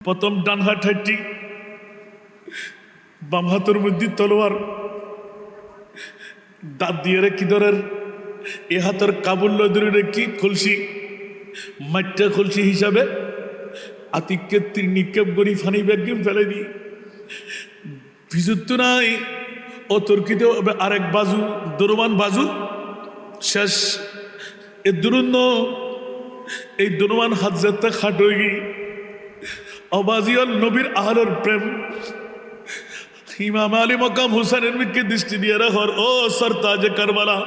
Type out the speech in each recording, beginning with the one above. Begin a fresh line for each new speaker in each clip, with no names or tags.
প্রথম ডান হাত হাঁটি, বাম হাতের মধ্যে তলোয়ার, দাঁত দিয়ে রে কি ধরের এ হাতের কাবুল ধরে রেখি খুলসি মাঠটা খুলসি হিসাবে আতিককে নিক্ষেপ করি ফানি ব্যাগিম ফেলে দিই ভিজুত নাই অতর্কিত আরেক বাজু দরমান বাজু শেষ এ দুরুন্ন এই দরমান হাত যাতে খাট হয়ে গিয়ে অবাজিয়াল নবীর আহলের প্রেম ইমাম আলী মকাম হুসাইনের দিকে দৃষ্টি দিয়ে রাখর ও সরতাজ কারবালা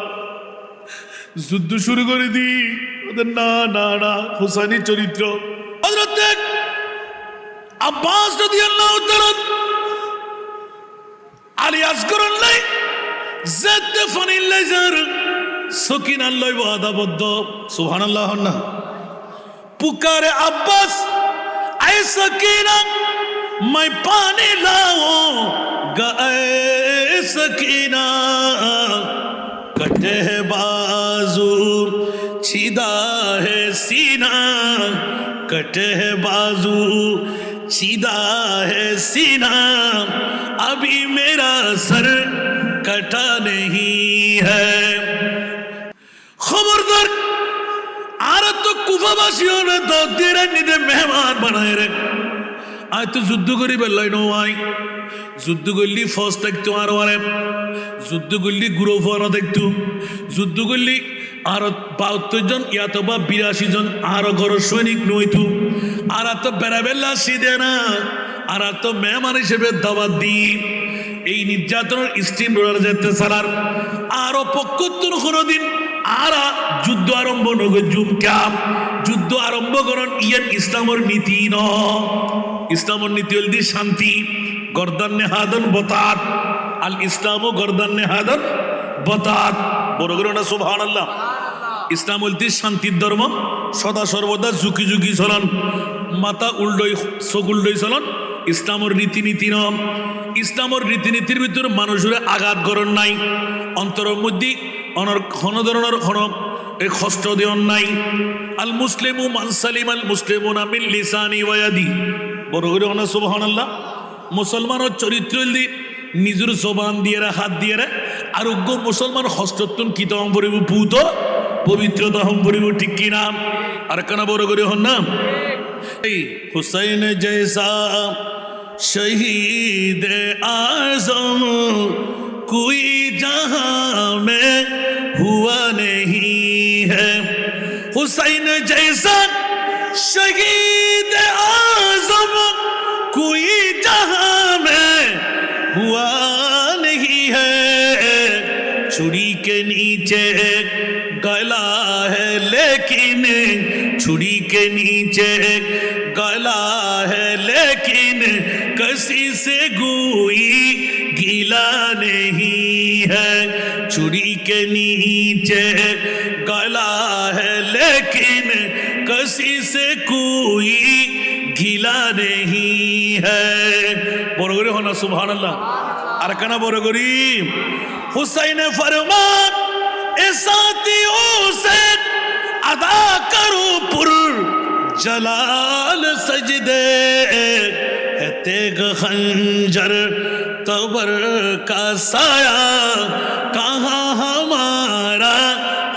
যুদ্ধ শুরু করে দি না না না হুসাইনি চরিত্র হযরত আব্বাস রাদিয়াল্লাহু তাআলা আলী আসগরন লাই জাত ফানিল লাজার সকিনান লই ওয়াদাবদ্ধ সুবহানাল্লাহ না পুকারে আব্বাস ऐ सकीना मैं पानी लाओ गए सकीना कटे है बाजू छिदा है सीना कटे है बाजू छिदा है सीना अभी मेरा सर कटा नहीं है खबरदार আর তো কুফাবাসীও না দৌদের নিতে মেহমান বানায় রে আয় তো যুদ্ধ করি বেলাই নয় যুদ্ধ করলি ফস দেখতো আর আরে যুদ্ধ করলি গুরু ফোয়ানো দেখতো যুদ্ধ করলি আর ৭২ জন ইয়াতো বা ৮২ জন আরো ঘর সৈনিক নইতো আর তো বেড়াবেলা সিদে না আর তো মেহমান হিসেবে দাওয়াত দি এই নির্যাতনের স্টিম রোলার যেতে সারার আরো পক্ষত্তর কোনদিন আরা যুদ্ধ আরম্ভ নগে জুমকাম যুদ্ধ আরম্ভ করন ইয়ান ইসলামের নীতি ন ইসলামের নীতি হল দি শান্তি গর্দান নেহাদন বতাত আল ইসলামও গর্দান নেহাদন বতাত বড় করে না সুবহানাল্লাহ ইসলাম হল দি শান্তির ধর্ম সদা সর্বদা ঝুঁকি ঝুঁকি চলন মাথা উল্ডই চোখ উল্ডই চলন ইসলামের রীতিনীতি ন ইসলামের রীতিনীতির ভিতরে মানুষের আঘাত করণ নাই অন্তরের মধ্যে অনর কোন ধরনের কোন এই কষ্ট দেওয়ার নাই আল মুসলিমু মান সালিম আল মুসলিমুনা মিন লিসানি ওয়া ইয়াদি বড় করে না সুবহানাল্লাহ মুসলমানের চরিত্র দি নিজের জবান দিয়ে হাত দিয়ে আরোগ্য মুসলমান হস্তত্তন কি তম পরিব পুত পবিত্রতা হম পরিব ঠিক কি না আর কানা বড় করে হন না এই হুসাইন জৈসা শহীদ আজম कोई जहां में हुआ नहीं है हुसैन जैसा शहीद आजम कोई जहां में हुआ नहीं है छुरी के नीचे गला है लेकिन छुरी के नीचे गला है लेकिन किसी से गोई गिला नहीं है छुरी के नीचे गला है लेकिन किसी से कोई गिला नहीं है बरगरी होना सुभान अल्लाह अरकाना बरगरी हुसैन फरमा ए साथियों से अदा करो पुर जलाल सजदे है तेग खंजर तबर का साया कहाँ हमारा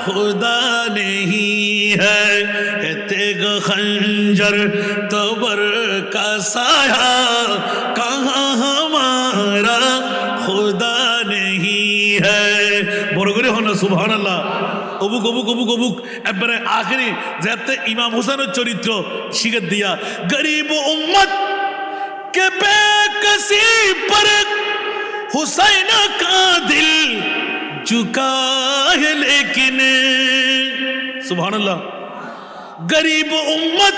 खुदा नहीं है तेग खंजर तबर का साया कहाँ हमारा खुदा नहीं है बरगरे होना सुभान अल्लाह অবুক অবুক অবুক অবুক একবারে আখেরি যাতে ইমাম হুসাইনের চরিত্র শিখে দিয়া গরিব উম্মত के बेकसी पर हुसैन का दिल झुका है लेकिन सुभान अल्लाह गरीब उम्मत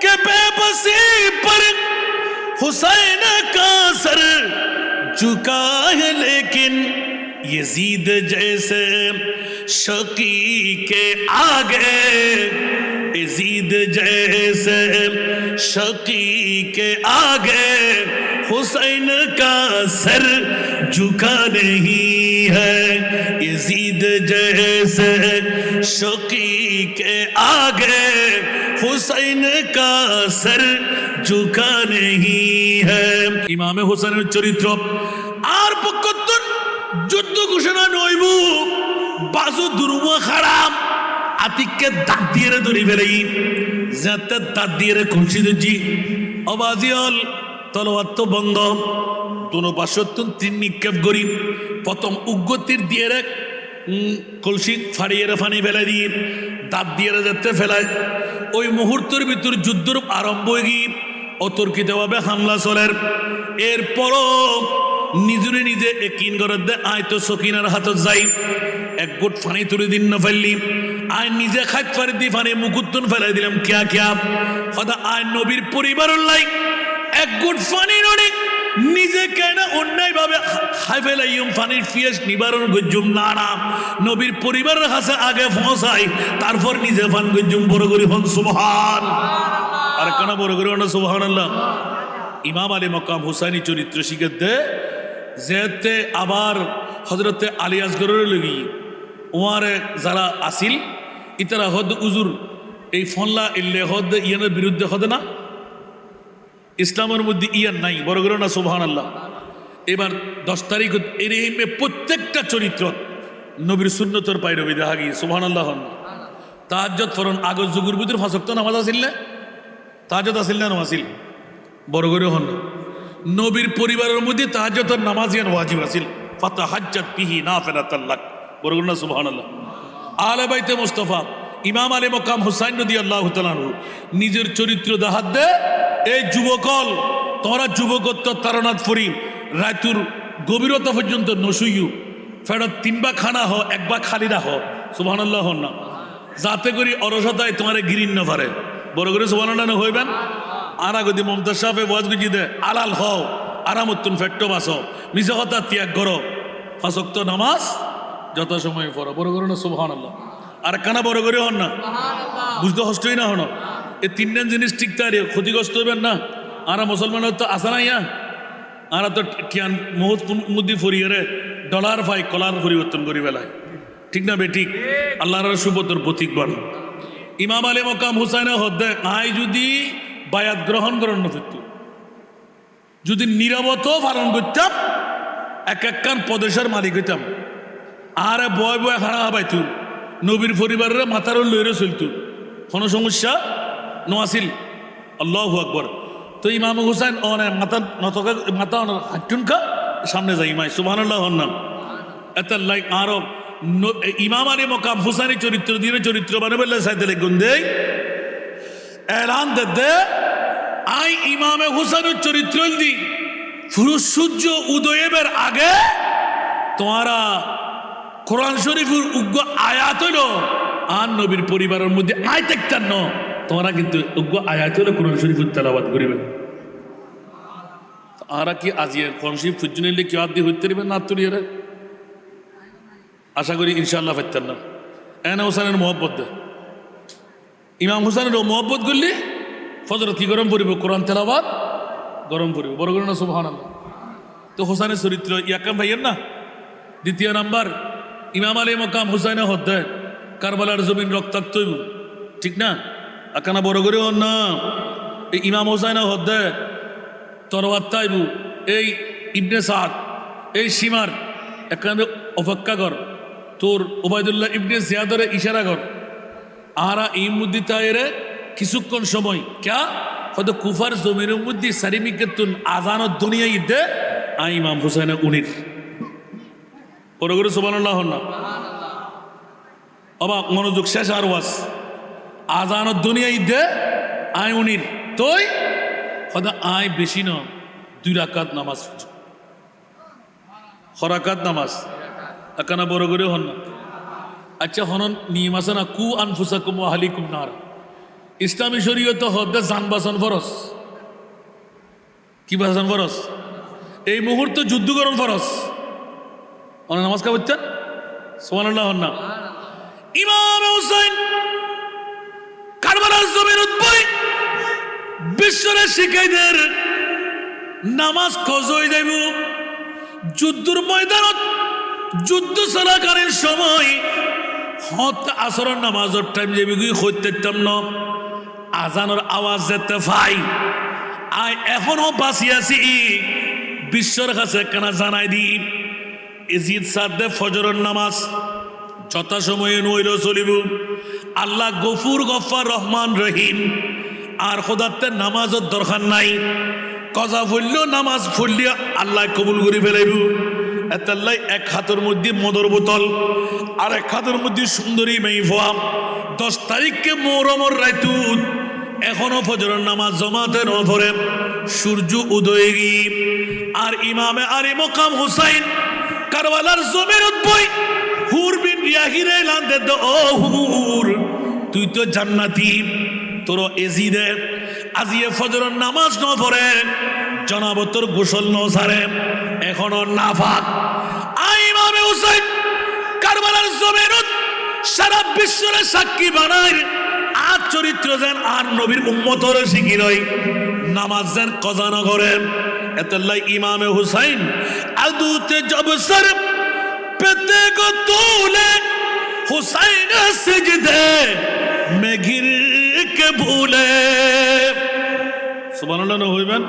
के बेबसी पर हुसैन का सर झुका है लेकिन यजीद जैसे शकी के आगे यजीद जैसे शकी के आगे हुसैन का सर झुका नहीं है यजीद जैसे शकी के आगे हुसैन का सर चुका नहीं है ইমামে হোসেনের চরিত্র আর পক্ষতন যুদ্ধ ঘোষণা নইব বাজু দুরুয়া খারাপ আতিককে দাঁত দিয়ে ধরে ফেলেই যাতে দাঁত দিয়ে খুলছি দিচ্ছি অবাজিয়াল তলোয়ার তো বন্ধ দুনো পাশত্তন তিন নিক্ষেপ করি প্রথম উগ্রতির দিয়ে কলসি ফাড়িয়ে ফানি ফেলাই দিয়ে দাঁত দিয়ে যেতে ফেলায় ওই মুহূর্তের ভিতর যুদ্ধ আরম্ভ হয়ে গিয়ে অতর্কিতভাবে হামলা চলের এরপরও নিজরে নিজে একিন করে দে আয় তো সকিনার হাতত যাই এক গোট ফানি তুলে দিন না ফেললি আয় নিজে খাত ফারি দি ফানি মুকুত্তন ফেলাই দিলাম কিয়া কিয়া কথা আয় নবীর পরিবারের লাই এক গোট ফানি নড়ে নিজে কেন অন্যায় ভাবে খাই ফেলাইম ফানির ফিয়াস নিবারণ গজ্জুম না না নবীর পরিবারের কাছে আগে পৌঁছাই তারপর নিজে ফান গজ্জুম বড় করি হন সুবহান আর কেন বড় করি হন সুবহানাল্লাহ ইমাম আলী মকাম হুসাইনি চরিত্র শিখে দে যেতে আবার হজরতে আলী আসগরের লগি ওয়ারে যারা আসিল ইতারা হদ উজুর এই ফনলা ইল্লে হদ ইয়ানের বিরুদ্ধে হদে না ইসলামের মধ্যে ইয়ার নাই বড় করে না সুবহানাল্লাহ এবার 10 তারিখ এরহিমে প্রত্যেকটা চরিত্র নবীর সুন্নতর পাইরবি দেখা গিয়ে সুবহানাল্লাহ তাহাজ্জুদ ফরন আগর যুগের ভিতর ফাঁসক্ত নামাজ আসিল না তাহাজ্জুদ আসিল না নামাজ আসিল বড় করে হন নবীর পরিবারের মধ্যে তাহাজ্জুদের নামাজ ইয়ান ওয়াজিব আসিল ফাতাহাজ্জাত বিহি নাফিলাতাল লাক বড় করে না সুবহানাল্লাহ আলে বাইতে মুস্তাফা ইমাম আলী মকাম হুসাইন রাদিয়াল্লাহু তাআলা নিজের চরিত্র দেখাত দে এই যুবকল তোরা যুবকত্ব তারনাথ ফরি রাতুর গভীরতা পর্যন্ত নসুইয়ু ফেরত 3 বা খানা হ 1 বা খালি রাখ সুবহানাল্লাহ না যাতে করি অরসতায় তোমারে গিরিন না পারে বড় করে সুবহানাল্লাহ না হইবেন আর আগদি মমতাজ সাহেব ওয়াজ গুজি দে আলাল হও আরামতুন ফেট্টো বাসো মিছা কথা ত্যাগ করো 5 ওয়াক্ত নামাজ যত সময় পড়ো বড় করে না সুবহানাল্লাহ আর কানা বড় করে হন না বুঝতে কষ্টই না হনো এই 3 জিনিস ঠিক তাই ক্ষতিগ্রস্ত হইবেন না আর মুসলমানের তো আসা নাই আর তো টিয়ান মুহূর্ত মুদি ফরিয়ে ডলার ফাই কলার পরিবর্তন করি বেলায় ঠিক না বেঠিক আল্লাহর সুবতর প্রতীক বান ইমাম আলী মকাম হুসাইনা হদ্দে আই যদি বায়াত গ্রহণ করেন না ফিরত যদি নিরবত পালন করতাম এক কান প্রদেশের মালিক হইতাম আর বয় বয় খানা পাইতু নবীর পরিবারের মাথার লইরে চলতু কোনো সমস্যা নোয়াছিল আল্লাহু আকবার তো ইমাম হুসাইন মাথা নতকা মাথা হাটুনকা সামনে যাই ইমাই সুবহানাল্লাহ নাম এত লাইক আরো ইমাম আলী মকাম হুসাইনি চরিত্র দিয়ে চরিত্র মানে বললে সাইতে লিখুন দেই এলান দে আই ইমামে হুসাইনের চরিত্র দি পুরো সূর্য উদয়ের আগে তোমারা কোরআন শরীফের উগ্র আয়াত হইল আর নবীর পরিবারের মধ্যে আয়াত একটা ন তোমরা কিন্তু উগ্র আয়াত হইল কোরআন শরীফের তেলাওয়াত করিবেন আর কি আজিয়ে কোরআন শরীফ ফুজুনিলে কি আদি হইতে পারবেন না তুলিয়ে আশা করি ইনশাআল্লাহ ফাইতেন না এনা হুসাইনের মহব্বত দে ইমাম হুসাইনের মহব্বত করলে ফজরত কি গরম পড়িব কোরআন তেলাওয়াত গরম পড়িব বড় করে না সুবহানাল্লাহ তো হুসাইনের চরিত্র ইয়াকাম ভাইয়ের না দ্বিতীয় নাম্বার ইমাম আলী মকাম হুসাইনা হদ্দে কারবালার জমিন রক্তাক্ত হইব ঠিক না আকানা বড় করে হন না এই ইমাম হুসাইনা হদ্দে তরওয়াত তাইবু এই ইবনে সাদ এই সীমার এখানে অপেক্ষা কর তোর ওবায়দুল্লাহ ইবনে জিয়াদরে ইশারা কর আরা এই মুদ্দি তাইরে কিছুক্ষণ সময় ক্যা হয়তো কুফার জমিনের মধ্যে সারিমিকেতুন আজানত দুনিয়া ইদে আই ইমাম হুসাইনা উনির ওরগুলো সুবহানাল্লাহ না অবাক মনোযোগ শেষ আর ওয়াজ আজানত দুনিয়া ইদে আই উনির তোই হয়তো আই বেশি ন 2 রাকাত নামাজ খরাকাত নামাজ একানা বড় করে হন না আচ্ছা হনন নিয়ম আছে না কু আনফুসাকুম ওয়া আহলিকুম নার ইসলামী শরীয়ত হদ্দে জান বাঁচান ফরজ কি বাঁচান ফরজ এই মুহূর্তে যুদ্ধ করুন ফরজ অনেক নামাজ কা বলছেন সুবহানাল্লাহ না ইমাম হুসাইন কারবালার জমির উদ্ভয় বিশ্বরে শিখাইদের নামাজ কজই যাইব যুদ্ধর ময়দানত যুদ্ধ চলাকালীন সময় হত আসরের নামাজের টাইম যাবি হইতেতাম ন আজানের আওয়াজ যেতে ভাই আয় এখনো বাঁচি আছি বিশ্বর কাছে কেনা জানাই দি ইজিদ সাদ্দে ফজরের নামাজ যথাসময়ে নইল চলিব আল্লাহ গফুর গফার রহমান রহিম আর খোদাতে নামাজের দরকার নাই কজা ফুললেও নামাজ ফুললে আল্লাহ কবুল করে ফেলাইব এতাল্লাই এক হাতের মধ্যে মদর বোতল আর এক হাতের মধ্যে সুন্দরী মেইফা 10 তারিখকে মোহরমর রাইতুত এখনো ফজরের নামাজ জমাতে ন পড়ে সূর্য উদয় আর ইমামে আরে মকাম হুসাইন কারবালার জমিনত বই হুর বিন রিয়াহিরে লান্দে দ ও হুর তুই তো জান্নাতি তোর এজিদে আজিয়ে ফজরের নামাজ ন পড়ে জনাব তোর গোসল ন সারে এখনো নাফাক আই ইমামে হুসাইন কারবালার জমিনত সারা বিশ্বরে সাক্ষী বানায় আর চরিত্র যেন আর নবীর উম্মতর শিখি নয় নামাজ যেন কজা না করেন এতাল্লাই ইমামে হুসাইন আদুতে জব সর পেতে গো তুলে হুসাইন সিজদে মে গির কে ভুলে সুবহানাল্লাহ না হইবেন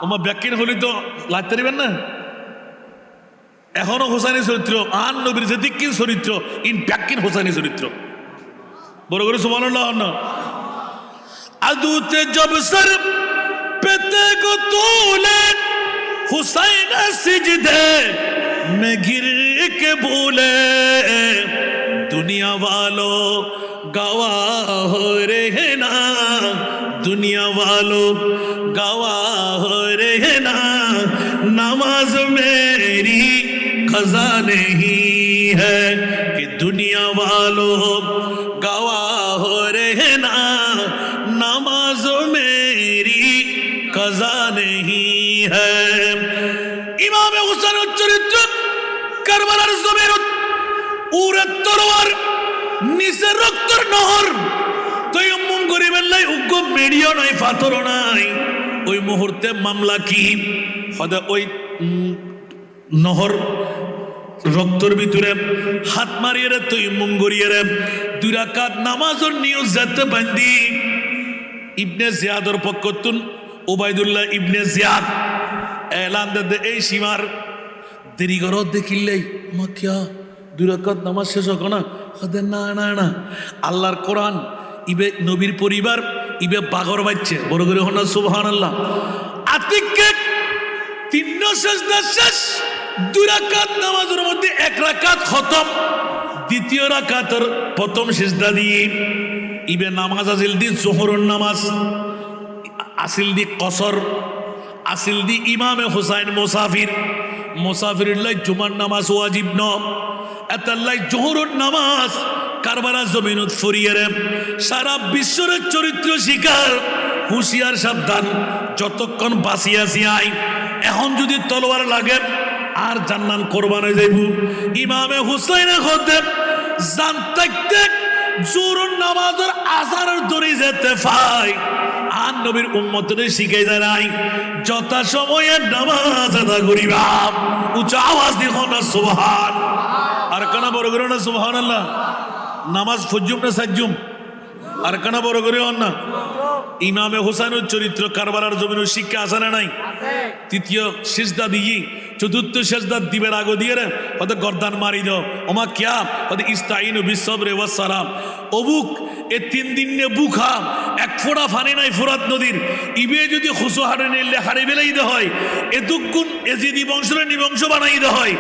ওমা ব্যাকিন হলি তো লাগতে দিবেন না এখনো হুসাইনি চরিত্র আর নবীর যে দিকিন চরিত্র ইন ব্যাকিন হুসাইনি চরিত্র বড় করে সুবহানাল্লাহ না আদুতে জব সর পেতে গো তুলে হুসাইন সিজদে মে গির কে ভুলে দুনিয়া वालो गवाह हो रहे ना दुनिया वालों गवाह हो रहे ना नमाज मेरी कज़ा नहीं है कि दुनिया वालों गवाह हो रहे ना नमाज मेरी कज़ा नहीं है इमाम हुसैन चरित्र करबलार ज़मीरत उरे तलवार নিচে রক্তের নহর তয়ম্মুম করিবেন লাই উগ্র মেডিও নাই পাথরও নাই ওই মুহূর্তে মামলা কি হদে ওই নহর রক্তের ভিতরে হাত মারিয়ে রে তয়ম্মুম করিয়ে রে 2 রাকাত নামাজের নিয়ত যেতে বান্ধি ইবনে জিয়াদর পক্ষতুন ওবাইদুল্লাহ ইবনে জিয়াদ এলান দে এই সীমার দেরি করো দেখিলেই মা কিয়া 2 রাকাত নামাজ শেষ হোক না না না না আল্লাহর কোরআন ইবে নবীর পরিবার ইবে বাগর বাজছে বড় করে হন সুবহানাল্লাহ আতিককে 3 সিজদা শেষ 2 রাকাত নামাজের মধ্যে 1 রাকাত খতম দ্বিতীয় রাকাতের প্রথম সিজদা দিয়ে ইবে নামাজ আসিল দি জোহরের নামাজ আসিল দি কসর আসিল দি ইমামে হুসাইন মুসাফির লাই জুমার নামাজ ওয়াজিব ন এতাল্লাই জোহরের নামাজ কারবালা জমিনত ফরিয়ে সারা বিশ্বের চরিত্র শিকার হুঁশিয়ার সাবধান যতক্ষণ বাঁচিয়াছি আই এখন যদি তলোয়ার লাগে আর জান্নান কোরবান হয়ে যাইব ইমামে হুসাইন হতে জানতে জোহরের নামাজের আজানের দড়ি যেতে পাই আর নবীর উম্মতরে শিখাই যায় নাই যথা সময়ে নামাজ আদা করিবা উচ্চ আওয়াজ দেখো না সুবহান আর কানা বড় করে না সুবহানাল্লাহ নামাজ ফজুম না সাজ্জুম আর কানা বড় করে হন না ইমামে হুসাইনের চরিত্র কারবালার জমিনের শিক্ষা আছে না নাই তৃতীয় সিজদা দিয়ে চতুর্থ সিজদা দিবের আগে দিয়ে রে ওতে গর্দান মারি দাও ওমা কিয়া ওতে ইস্তাইনু বিসবরে ওয়াস সালাম অবুক এ 3 দিন নে বুখা এক ফোঁটা পানি নাই ফোরাত নদীর ইবে যদি খুশু হারে নিলে হারে বেলাই দে হয় এতুকুন এজিদি বংশরে নিবংশ বানাই দে হয়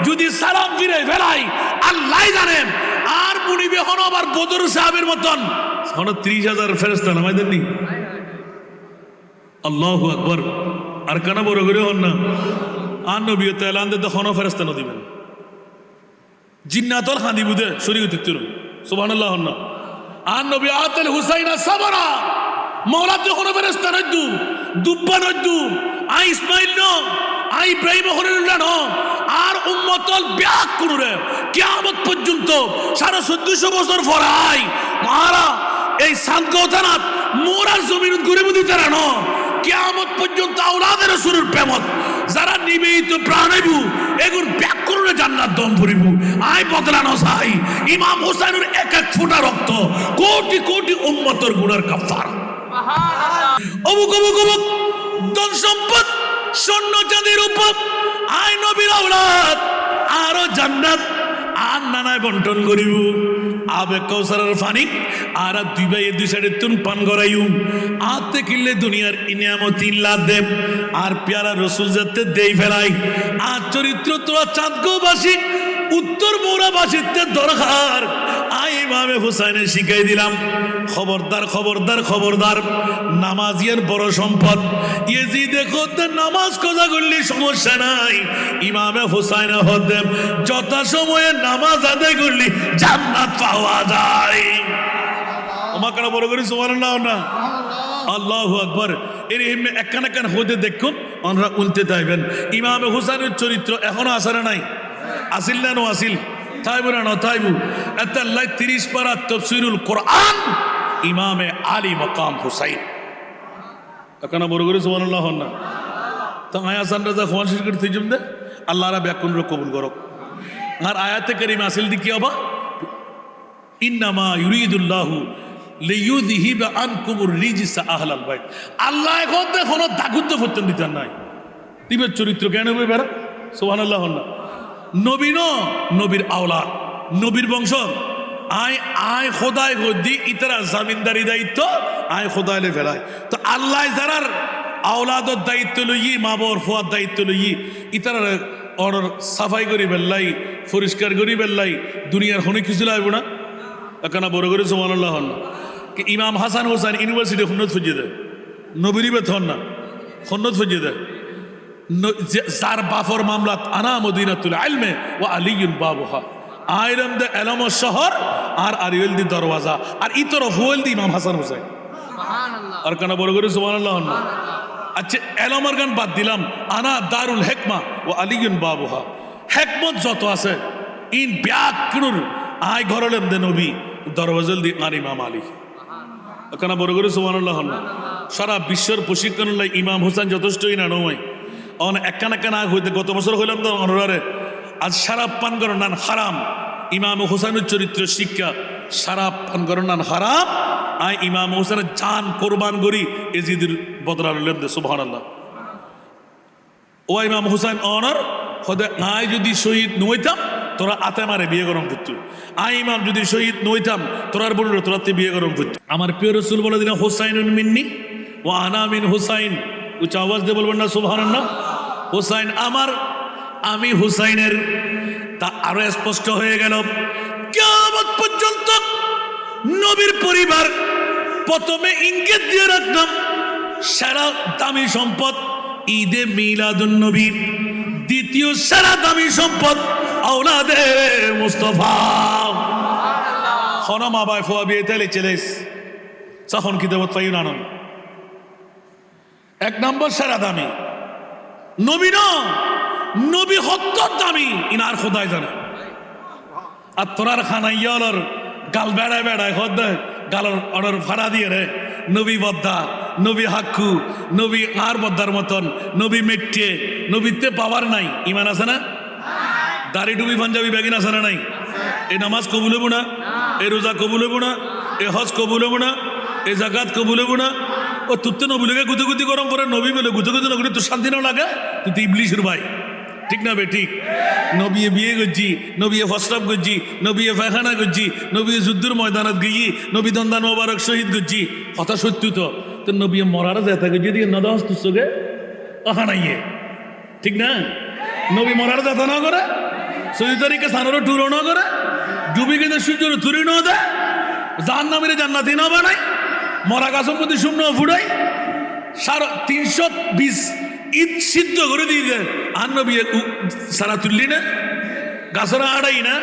যদি সালাম ফিরে ফেলাই আল্লাহ জানেন আর মুনিবে হন আবার বদর সাহাবের মতন হন 30,000 ফেরেশতা নামাই দেননি আল্লাহু আকবার আর কানা বড় করে হন না আর নবীতে এলান দে হন ফেরেশতা ন দিবেন জিন্নাতল খান্দি বুদে শরীয়ত তির সুবহানাল্লাহ হন না আর নবী আতল হুসাইনা সাবরা মওলা তে হন ফেরেশতা নদু দুব্বা নদু আই ইসমাইল ন আই ইব্রাহিম হরিল্লাহ ন আর উম্মতল ব্যাক করে কিয়ামত পর্যন্ত 1450 বছর পরাই মারা এই সানকো থানাত মোরার জমিন ঘুরে বুদি তারা ন কিয়ামত পর্যন্ত আওলাদের রাসূলের প্রেমত যারা নিবেদিত প্রাণাইবু এগুর ব্যাক করে জান্নাত দম ভরিব আই বদলানো চাই ইমাম হুসাইনের এক এক ফোঁটা রক্ত কোটি কোটি উম্মতের গুনার কাফারা সুবহানাল্লাহ অবুক স্বর্ণ চাঁদের উপর আয় নবীর আওলাদ আরো জান্নাত আর নানায় বন্টন করিব আবে কৌসারের পানি আর দুই ভাই দুই সাইডে তুন পান করাইউ আতে কিনলে দুনিয়ার ইনিয়ামত ইল্লা দেব আর পেয়ারা রসুল যাতে দেই ফেলাই আর চরিত্র তোরা চাঁদগোবাসী উত্তর মৌরাবাসীতে দরকার আই ইমামে হুসাইনে শিখাই দিলাম খবরদার খবরদার খবরদার নামাজিয়ার বড় সম্পদ ইয়েজি দেখো নামাজ কজা করলে সমস্যা নাই ইমামে হুসাইনে হদেম যথা সময়ে নামাজ আদায় করলে জান্নাত পাওয়া যায় ওমা কেন বড় করি সুবহানাল্লাহ না আল্লাহু আকবার এর একখান একখান হতে দেখুন আমরা উনতে চাইবেন ইমামে হুসাইনের চরিত্র এখনো আসারে নাই আসিল না নো আসিল তাইবু না তাইবু আল্লাহ 30 পারা তাফসীরুল কোরআন ইমামে আলী মাকাম হুসাইন এখানে বড় করে সুবহানাল্লাহ না তো আয়াসান রাজা খোয়ান শেষ করতে জুমদে আল্লাহরা ব্যাকুন রে কবুল করক আর আয়াতে কারিমা আসিল দি কি হবে ইন্নামা ইউরিদুল্লাহু লিইউযহিবা আনকুমুর রিজসা আহলাল বাইত আল্লাহ এখন কোনো দাগুদ্দ ফতন দিতেন নাই তিবের চরিত্র কেন হবে বেরা সুবহানাল্লাহ না নবী ন নবীর আওলাদ নবীর বংশ আয় আয় খোদায় গদ্দি ইতারা জামিনদারি দায়িত্ব আয় খোদাইলে ফেলায় তো আল্লাহ যারার আওলাদর দায়িত্ব লইয়ে মা বাবার ফুয়ার দায়িত্ব লইয়ে ইতারা অর্ডার সাফাই করি বেল্লাই পরিষ্কার করি বেল্লাই দুনিয়ার হনে কিছু লাগবে না এখানে বড় করে সুবহানাল্লাহ না কি ইমাম হাসান হোসেন ইউনিভার্সিটি খুন্নত ফুজিয়ে দেয় নবীরই বেতন না খুন্নত ফুজিয়ে দেয় যার বাফর মামলাত আনা মদিনাতুল ইলমে ওয়া আলিয়ুন বাবুহা আইরাম দে এলম শহর আর আরিয়েল দি দরওয়াজা আর ইতর হুয়েল দি ইমাম হাসান হোসেন সুবহানাল্লাহ আর কানা বড় করে সুবহানাল্লাহ না আচ্ছা এলমের গান বাদ দিলাম আনা দারুল হিকমা ওয়া আলিয়ুন বাবুহা হিকমত যত আছে ইন ব্যাকরুর আই ঘরলেম দে নবী দরওয়াজাল দি আর ইমাম আলী কানা বড় করে সুবহানাল্লাহ না সারা বিশ্বের প্রশিক্ষণ লাই ইমাম হোসেন যথেষ্টই না নয় অন একখান একখান আগ হইতে গত বছর হইলাম তো অনরারে আজ শারাব পান করার নান হারাম ইমাম হোসেনের চরিত্র শিক্ষা শারাব পান করার নান হারাম আই ইমাম হোসেনের জান কোরবান করি এজিদের বদলা লইলাম দে সুবহানাল্লাহ ও ইমাম হোসেন অনার হদে আই যদি শহীদ নইতাম তোরা আতে মারে বিয়ে গরম করতো আই ইমাম যদি শহীদ নইতাম তোরার বলল তোরাতে বিয়ে গরম করতো আমার প্রিয় রসুল বলে দিলাম হোসাইনুন মিন্নি ও আনা মিন হোসাইন উচ্চ আওয়াজ দিয়ে বলবেন না সুবহানাল্লাহ হোসাইন আমার আমি হুসাইনের তা আরো স্পষ্ট হয়ে গেল কিয়ামত পর্যন্ত নবীর পরিবার প্রথমে ইঙ্গিত দিয়ে রাখলাম সারা দামি সম্পদ ঈদে মিলাদুন নবী দ্বিতীয় সারা দামি সম্পদ আওলাদে মুস্তাফা হন মা বাই ফুয়া বিয়ে তেলে চলেস তখন কি দেবত পাই না এক নম্বর সারা দামি নবী না নবী হত্তর দামি ইনার খোদায় জানে আর তোরার খানা ইয়ালর গাল বেড়ায় বেড়ায় হদ গালর অর্ডার ভাড়া দিয়ে রে নবী বদ্দা নবী হাক্কু নবী আর বদ্দার মতন নবী মেট্টে নবীতে পাওয়ার নাই ইমান আছে না দাড়ি টুবি পাঞ্জাবি ব্যাগিন আছে না নাই এই নামাজ কবুল হবো না এই রোজা কবুল হবো না এ হজ কবুল হবো না এ জাকাত কবুল হবো না ও তুতে নবীলকে গুতি গরম করে নবী বলে গুতি নগরী তোর শান্তি না লাগে তুই তো ইবলিশের ভাই ঠিক না বে ঠিক নবী বিয়ে করছি নবী ফসরাব করছি নবী পায়খানা করছি নবী যুদ্ধের ময়দানত গিয়ে নবী দন্দান মোবারক শহীদ করছি কথা সত্য তো তোর নবী মরারা যায় থাকে যদি নদাস তুর চোখে আহানাইয়ে ঠিক না নবী মরার যাতা না করে সৌদি তারিখে সানোর টুরো না করে ডুবি গেছে সূর্যের তুরি না দেয় জাহান্নামীরে জান্নাতি না বানায় মরা গাছের মধ্যে শূন্য ফুটাই 320 ঈদ সিদ্ধ করে দিয়ে দেয় আর নবী সারা তুললি না গাছের আড়াই না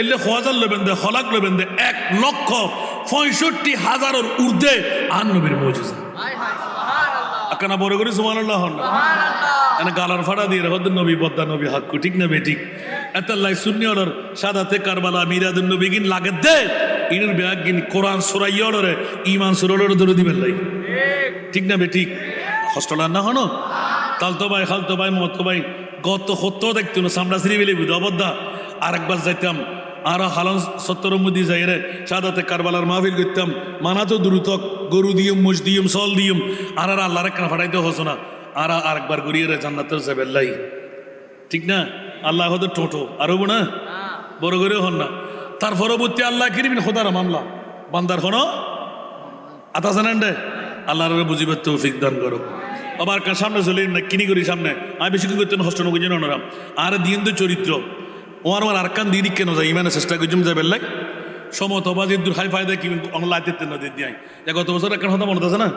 এলে হাজার লবেন দে হলাক লবেন দে 1,65,000 ঊর্ধ্বে আর নবীর মৌজিজা আকানা বড় করে সুবহানাল্লাহ না গালার ফাড়া দিয়ে হদ নবী বদ্দা নবী হাক্কু ঠিক না বেঠিক এতাল্লাই শূন্য অর্ডার সাদাতে কারবালা মিরাদুন নবী গিন লাগে দে ইনুর ব্যাগ গিন কোরআন সুরাই অর্ডারে ইমান সুরার ধরে দিবেন লাই ঠিক না বেঠিক হস্টলার না হনো তালতো ভাই খালতো ভাই মতো ভাই গত হত্য দেখতো না সামরা শ্রী বেলে বুধ অবদ্ধা আরেকবার যাইতাম আরো হালন সত্তর মুদি যাই রে সাদাতে কারবালার মাহফিল করতাম মানা তো দ্রুত গরু দিয়ম মোষ দিয়ম সল দিয়ম আর আল্লাহর কান ফাটাইতে হস না আর আরেকবার ঘুরিয়ে রে জান্নাতের যাবেল্লাই ঠিক না আল্লাহ হতে টোটো আরব না বড় করে হন না তার পরবর্তী আল্লাহ কিরিমিন খোদার মামলা বান্দার হন আতা জানেন রে আল্লাহর বুঝিবার তৌফিক দান করো আবার সামনে চলে না কিনি করি সামনে আমি বেশি করতেন হস্ত নগেন ওনারা আর দিন তো চরিত্র ওর আমার আর কান দিয়ে কেন যায় ইমানের চেষ্টা করছিলাম যাবেল্লাই সমত বাজির দূর হাই ফায়দা কি অনলাইন দিতেন না দিয়ে গত বছর একটা কথা মনে আছে না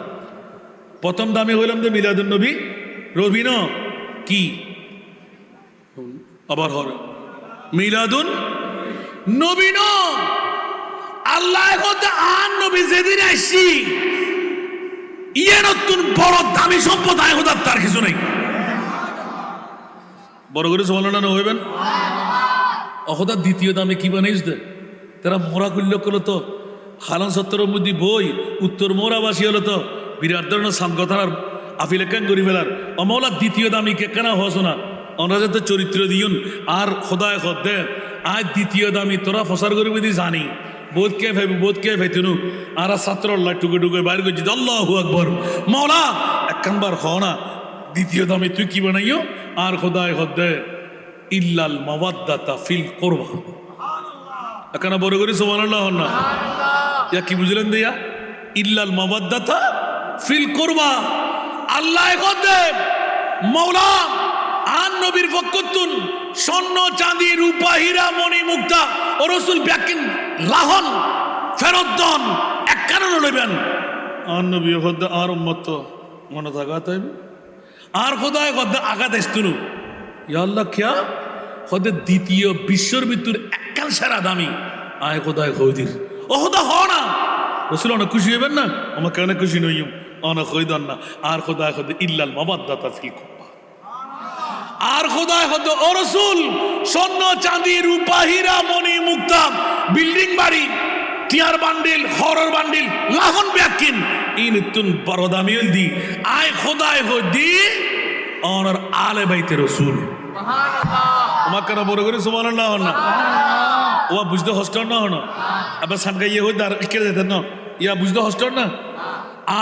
প্রথম দামে হইলাম যে মিলাদুন নবী রবি ন কি আবার হর মিলাদুন নবী ন আল্লাহ কথা আন নবী যেদিন আসছি ইয়ে নতুন বড় দামি সম্পদ আয় হতার তার কিছু নেই বড় করে সমালোচনা হইবেন অহদার দ্বিতীয় দামে কি বানাইস দে তারা মোরা করল করলো তো হালান সত্তরের মধ্যে বই উত্তর মোরাবাসী হলো তো বিরাট ধরনের সামকথার আফিল একান করি ফেলার অমলা দ্বিতীয় দামি কেনা হস না ওনারা যাতে চরিত্র দিয়ন আর খোদায় খদ দে আজ দ্বিতীয় দামি তোরা ফসার করি বুঝি জানি বোধ কে ভাইব বোধ কে ভাইতেনু আর ছাত্র আল্লাহ টুকে টুকে বাইর করছি আল্লাহু আকবর মৌলা একখানবার হ না দ্বিতীয় দামি তুই কি বানাইও আর খোদায় খদ দে ইল্লাল মাওয়াদ্দাতা ফিল কুরবা এখানে বড় করে সুবহানাল্লাহ হন না ইয়া কি বুঝলেন দিয়া ইল্লাল মাওয়াদ্দাতা ফিল কুরবা আল্লাহ কদে মাওলা আন নবীর ফকতুন স্বর্ণ চাঁদি রূপা হীরা মণি মুক্তা ও রাসূল ব্যাকিন লাহন ফেরত দন এক কারণ লইবেন আন নবী হদ আর উম্মত মনে থাকা তাই আর খোদায় কদ আঘাত ইস্তুনু ইয়া আল্লাহ কিয়া হদে দ্বিতীয় বিশ্বর ভিতর একখান সেরা দামি আয় খোদায় খৈদির ও খোদা হ না রসুল অনেক খুশি হইবেন না আমার কেন খুশি নইম অনেক হইদন না আর খোদায় খদ ইল্লাল মাওয়াদ্দাতা ফিল কুরবা আর খোদায় খদ ও রসুল স্বর্ণ চাঁদি রূপা হীরা মণি মুক্তা বিল্ডিং বাড়ি টিয়ার বান্ডিল হরর বান্ডিল লাহন ব্যাকিন ইন তুন বড় দামি দি আয় খোদায় হদি অনার আলে বাইতে রসুল তোমার কেন বড় করে সুবহানাল্লাহ না ও বুঝতে হস্টর না হন আবার সানকা ইয়ে হইতে আর কে যেতেন না ইয়া বুঝতে হস্টর না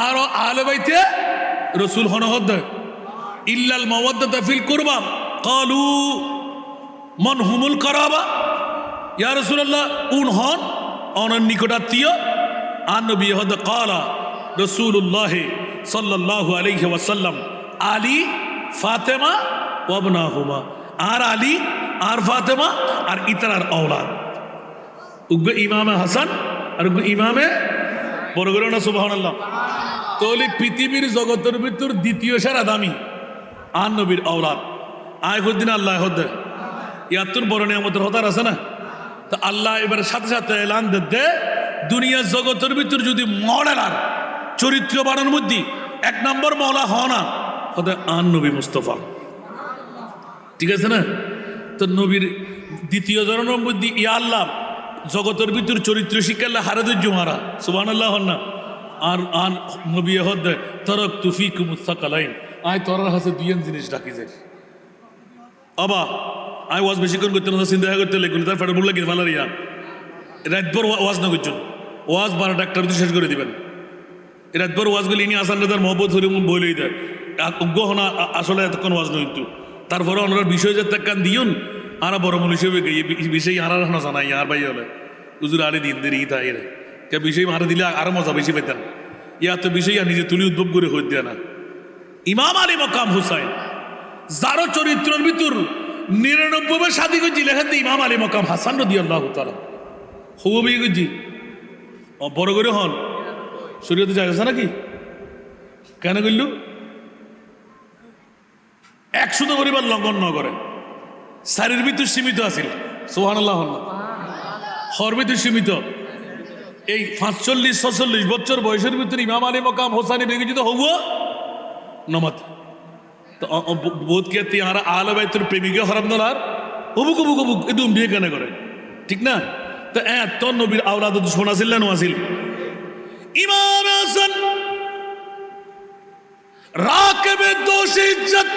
আর আলে বাইতে রসুল হন হদ ইল্লাল মাওয়াদ্দাতা ফিল কুরবা ক্বালু মান হুমুল কারাবা ইয়া রাসূলুল্লাহ উন হন অনর নিকটাত্মীয় আর নবী হদ ক্বালা রাসূলুল্লাহ সাল্লাল্লাহু আলাইহি ওয়াসাল্লাম আলী ফাতেমা ওয়া ইবনাহুমা আর আলী আর ফাতেমা আর ইতরার औलाद উগ্র ইমামে হাসান আর উগ্র ইমামে বড় করে না সুবহানাল্লাহ তাহলে পৃথিবীর জগতের ভিতর দ্বিতীয় সেরা দামি আর নবীর औलाद আয় দিন আল্লাহ হদ ইয়াতুর বড় নিয়ামতের হতার আছে না তো আল্লাহ এবার সাথে সাথে এলান দে দুনিয়ার জগতের ভিতর যদি মডেলার চরিত্র বাড়ানোর মধ্যে এক নম্বর মওলা হ না হতে আন নবী মুস্তফা ঠিক আছে না তো নবীর দ্বিতীয় জনমের মধ্যে ইয়া আল্লাহ জগতের ভিতর চরিত্র শিক্ষাল্লাহ হারাদুজ্জু মারা সুবহানাল্লাহ হন না আর আন নবী হদ তরক তুফিকুম সাকালাইন আয় তোরার হাসে দুইজন জিনিস ডাকি যায় আবা আয় ওয়াজ বেশিক্ষণ করতে না চিন্তা করতে লেগুন তার ফেটে বললে কিন্তু মালারিয়া রাতভর ওয়াজ না করছেন ওয়াজ 12 ডাক্তার শেষ করে দিবেন রাতভর ওয়াজগুলি নিয়ে আসান তার মহব্বত হরি বলেই দেয় গহনা আসলে এতক্ষণ ওয়াজ নয় কিন্তু তারপরে ওনার বিষয় যে কান দিয়ন আর বড় মূল হিসেবে বিষয় আর না জানাই আর ভাই হলে হুজুর আরে দিন দেরি তাই রে কে বিষয় মারা দিলে আরো মজা বেশি পেতেন ইয়া তো বিষয় আর নিজে তুলি উদ্ভব করে হইতে দেয় না ইমাম আলী মকাম হুসাইন যারো চরিত্রের ভিতর 99 শাদী করছি লেখেন ইমাম আলী মকাম হাসান রাদিয়াল্লাহু তাআলা হবি গজি বড় করে হন শরীয়তে যায় আছে নাকি কেন করলু 100 পরিবার লঙ্ঘন ন করে শারীর ভিতর সীমিত আছিল সুবহানাল্লাহ হর ভিতর সীমিত এই 45-46 বছর বয়সের ভিতরে ইমাম আলী মকাম হোসানি বেগিত হব নমত তো বোধ কে তিহারা আলে বাইতের প্রেমিকে হরাম দলার অবুক অবুক অবুক এদম বিয়ে কেন করে ঠিক না তো এত নবীর আওলাদ শোনা ছিল না আসিল ইমাম হাসান রাকিবে দোষ ইজ্জত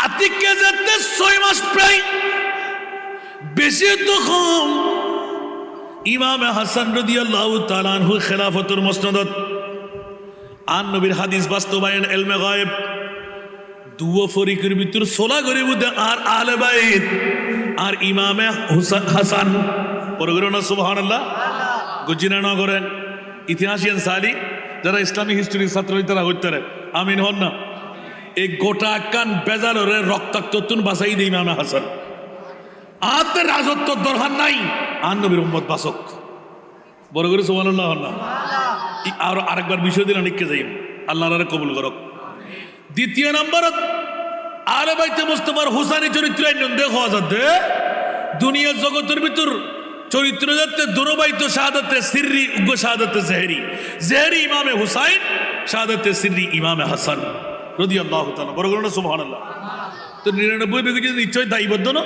আতিকে যেতে 6 মাস প্রায় বেশি তো কম ইমাম হাসান রাদিয়াল্লাহু তাআলা আনহু খেলাফতের মসনদত আর নবীর হাদিস বাস্তবায়ন এলমে গায়েব দুও ফরিকের ভিতর সোলা করে বুঝে আর আহলে বাইত আর ইমামে হাসান পরগর না সুবহানাল্লাহ গুজিনা না করেন ইতিহাসিয়ান সালি যারা ইসলামিক হিস্ট্রি ছাত্র তারা হইতে আমিন হন না এই গোটা কান বেজালরে রক্তাক্ত তুন বাসাই দে ইমামে হাসান আতে রাজত্ব দরকার নাই আর নবীর উম্মত বাসক বড় করে সুবহানাল্লাহ হন না আর আরেকবার বিষয় দিন অনেককে যাই আল্লাহর কবুল করক দ্বিতীয় নম্বর আহলে বাইতে মুস্তাফার হুসাইনি চরিত্র দেখা যাচ্ছে দুনিয়ার জগতের ভিতর চরিত্র যাতে দুরবাইত শাহাদাতে সিররি উগ্র শাহাদাতে জেহেরি জেহেরি ইমামে হুসাইন শাহাদাতে সিররি ইমামে হাসান রাদিয়াল্লাহু তাআলা বড় করে সুবহানাল্লাহ তো 99 বিবি কি নিশ্চয় দায়বদ্ধ না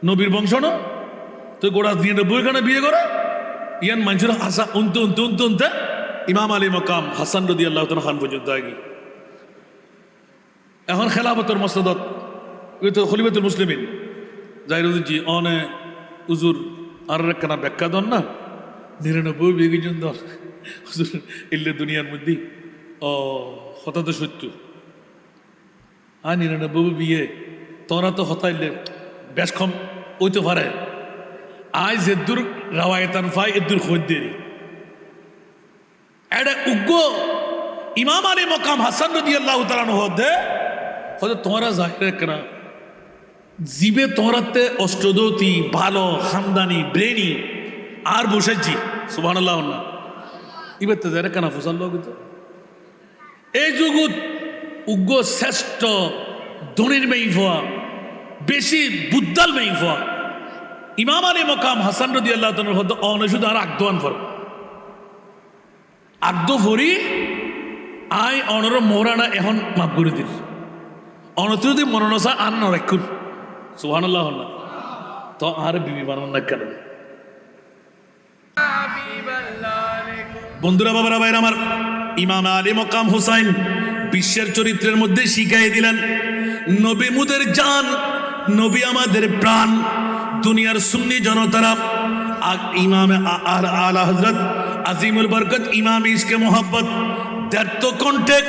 নবীর বংশ না তো গোড়া 99 খানে বিয়ে করে ইয়ান মানুষের হাসা উনতে ইমাম আলী মকাম হাসান রাদিয়াল্লাহু তাআলা খান পর্যন্ত আগে এখন খেলাফতের মসনদত খলিফাতুল মুসলিমিন জাহিরুদ্দিন অনে হুজুর আর একখানা ব্যাখ্যা দন না 99 বিঘি জন দর হুজুর ইল্লে দুনিয়ার মধ্যে হতাত সত্য আর 99 বিয়ে তোরা তো হতাইলে বেশ কম ওইতে পারে আজ এদুর রাওয়ায়তান ফাই এদুর খদ্দেরি এটা উগ্র ইমাম আলী মকাম হাসান রাদিয়াল্লাহু তাআলা হদে হয়তো তোমরা জাহির কেনা জীবে তোমরাতে অষ্টদৌতি ভালো খামদানি ব্রেনি আর বসেছি সুবহানাল্লাহ না ইবে তো যারা কেনা ফসল লোক এই যুগত উগ্র শ্রেষ্ঠ ধনির মেইফা বেশি বুদ্দাল মেইফা ইমাম আলী মকাম হাসান রাদিয়াল্লাহু তাআলা হদে অনশুদ আর আকদোয়ান ফর আকদো ফরি আই অনর মোহরানা এখন মাফ করে দিল অনত্রদি মননসা আর নরেক্ষুন সুবহানাল্লাহ তো আর বিবি বানান না কেন বন্ধুরা বাবারা ভাইরা আমার ইমাম আলী মকাম হুসাইন বিশ্বের চরিত্রের মধ্যে শিখাই দিলেন নবী মুদের জান নবী আমাদের প্রাণ দুনিয়ার সুন্নি জনতারা ইমাম আলা হযরত আজিমুল বরকত ইমাম ইশকে মোহাব্বত দর্দ কণ্ঠে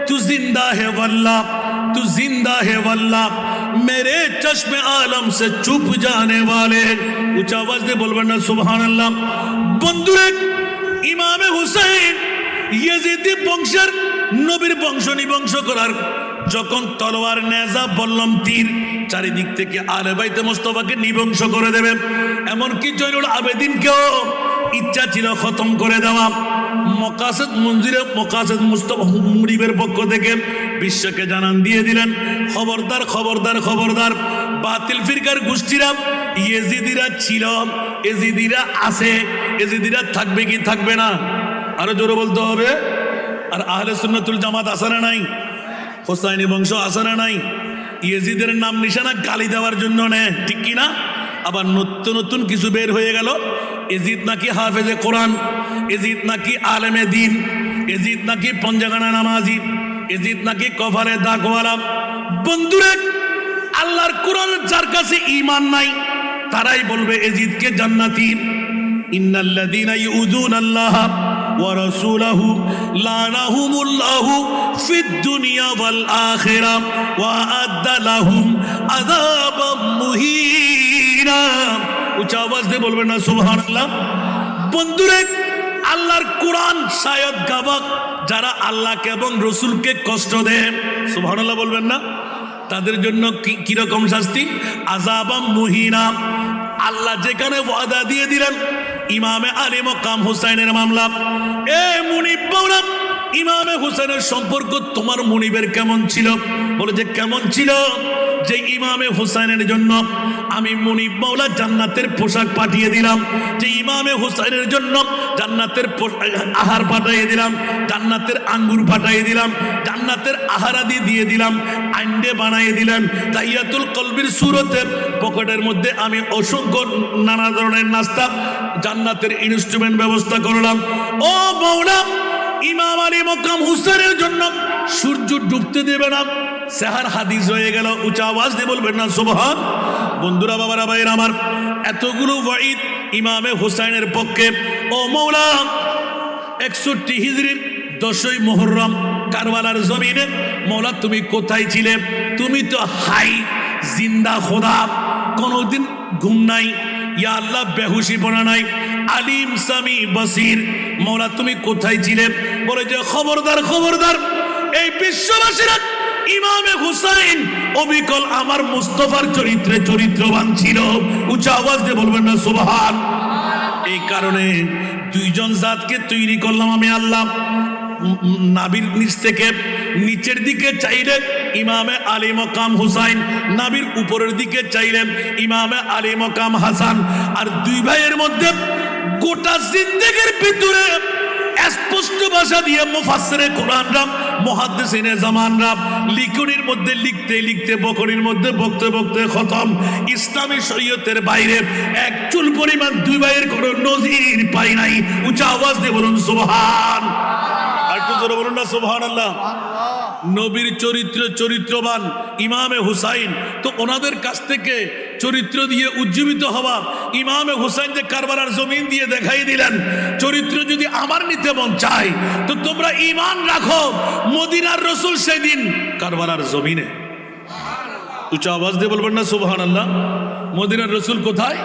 তু জিন্দা হে वल्लाह तू जिंदा है वल्लाह मेरे चश्मे आलम से चुप जाने वाले ऊंचा आवाज दे बोलবেন না সুবহানাল্লাহ বন্ধুরা ইমামে হুসাইন ইয়াজিদি বংশের নবীর বংশ নিবংশ করার যখন তলোয়ার নেজা বললাম তীর চারিদিক থেকে আলে বাইতে মুস্তাফাকে নিবংশ করে দেবে এমনকি জয়নুল আবেদিনকেও ইচ্ছা ছিল খতম করে দেওয়া মকাসেদ মঞ্জিরে মকাসেদ মুস্তাফা মুরিবের পক্ষ থেকে বিশ্বকে জানান দিয়ে দিলেন খবরদার খবরদার খবরদার বাতিল ফিরকার গোষ্ঠীরা ইয়েজিদিরা ছিল এজিদিরা আছে এজিদিরা থাকবে কি থাকবে না আরো জোরে বলতে হবে আর আহলে সুন্নাতুল জামাত আছে না নাই হোসাইনি বংশ আছে না নাই ইয়েজিদের নাম নিশানা গালি দেওয়ার জন্য নেয় ঠিক কি না আবার নতুন নতুন কিছু বের হয়ে গেল এজিদ নাকি হাফেজে কোরআন এজিদ নাকি আলেমে দিন এজিদ নাকি পঞ্জাগানা নামাজি এজিদ নাকি কফারে দাগওয়ালা বন্ধুরে আল্লাহর কোরআন যার কাছে ঈমান নাই তারাই বলবে এজিদকে জান্নাতি ইন্নাল্লাযীনা ইউযুনাল্লাহ ওয়া রাসূলাহু লানাহুমুল্লাহু ফিদ দুনিয়া ওয়াল আখিরাহ ওয়া আ'আদ্দা লাহুম আযাবাম মুহিনা উচ্চ আওয়াজ দিয়ে বলবেন না সুবহানাল্লাহ বন্ধুরে আল্লাহর কোরআন শায়দ গাবাক যারা আল্লাহকে এবং রসুলকে কষ্ট দেয় সুবহানাল্লাহ বলবেন না তাদের জন্য কি রকম শাস্তি আযাবাম মুহিনা আল্লাহ যেখানে ওয়াদা দিয়ে দিলেন ইমামে আলী মকাম হুসাইনের মামলা এ মুনিব মাওলা ইমামে হুসাইনের সম্পর্ক তোমার মুনিবের কেমন ছিল বলে যে কেমন ছিল যে ইমামে হুসাইনের জন্য আমি মুনিব মাওলা জান্নাতের পোশাক পাঠিয়ে দিলাম যে ইমামে হুসাইনের জন্য জান্নাতের আহার পাঠিয়ে দিলাম জান্নাতের আঙ্গুর পাঠিয়ে দিলাম জান্নাতের আহারাদি দিয়ে দিলাম আন্ডে বানিয়ে দিলেন তাহিয়াতুল কলবির সুরতে পকেটের মধ্যে আমি অসংখ্য নানা ধরনের নাস্তা জান্নাতের ইনস্ট্রুমেন্ট ব্যবস্থা করলাম ও মাওলা ইমাম আলী মকাম হুসাইনের জন্য সূর্য ডুবতে দেবে না সেহার হাদিস হয়ে গেল উচ্চ আওয়াজ দিয়ে বলবেন না সুবহান বন্ধুরা বাবারা ভাইরা আমার এতগুলো ওয়াইদ ইমামে হুসাইনের পক্ষে ও মাওলা 61 হিজরির 10ই মুহররম কারবালার জমিনে মওলা তুমি কোথায় ছিলে? তুমি তো হাই জিন্দা খোদা, কোনোদিন ঘুম নাই, ইয়া আল্লাহ বেহুশি পড়া নাই, আলিম সামি বসির, মওলা তুমি কোথায় ছিলে? বলে যে খবরদার খবরদার, এই বিশ্ববাসীরা ইমামে হুসাইন অবিকল আমার মুস্তাফার চরিত্রে চরিত্রবান ছিল। উচ্চ আওয়াজ দিয়ে বলবেন না সুবহান। এই কারণে দুইজন জাতকে তৈরি করলাম আমি আল্লাহ। নাবির নিচ থেকে নিচের দিকে চাইলে ইমামে আলী মকাম হুসাইন, নাবির উপরের দিকে চাইলেন ইমামে আলী মকাম হাসান। আর দুই ভাইয়ের মধ্যে গোটা জিন্দেগির ভিতরে স্পষ্ট ভাষা দিয়ে মুফাসসিরে কোরআনরা মুহাদ্দিসিনে জামানরা লিখনির মধ্যে লিখতে লিখতে বকরির মধ্যে বকতে বকতে খতম। ইসলামী শরীয়তের বাইরে এক চুল পরিমাণ দুই ভাইয়ের কোনো নজির পাই নাই। উচ্চ আওয়াজ দিয়ে বলুন সুবহান। আর একটু জোরে বলুন না সুবহানাল্লাহ। নবীর চরিত্র চরিত্রবান ইমামে হুসাইন, তো ওনাদের কাছ থেকে চরিত্র দিয়ে উজ্জীবিত হওয়া ইমামে হুসাইন যে কারবালার জমিন দিয়ে দেখাই দিলেন, চরিত্র যদি আমার নিতে মন চায় তো তোমরা ঈমান রাখো মদিনার রাসূল সেদিন কারবালার জমিনে। উচ্চ আওয়াজ দিয়ে বলবেন না সুবহানাল্লাহ। মদিনার রাসূল কোথায়?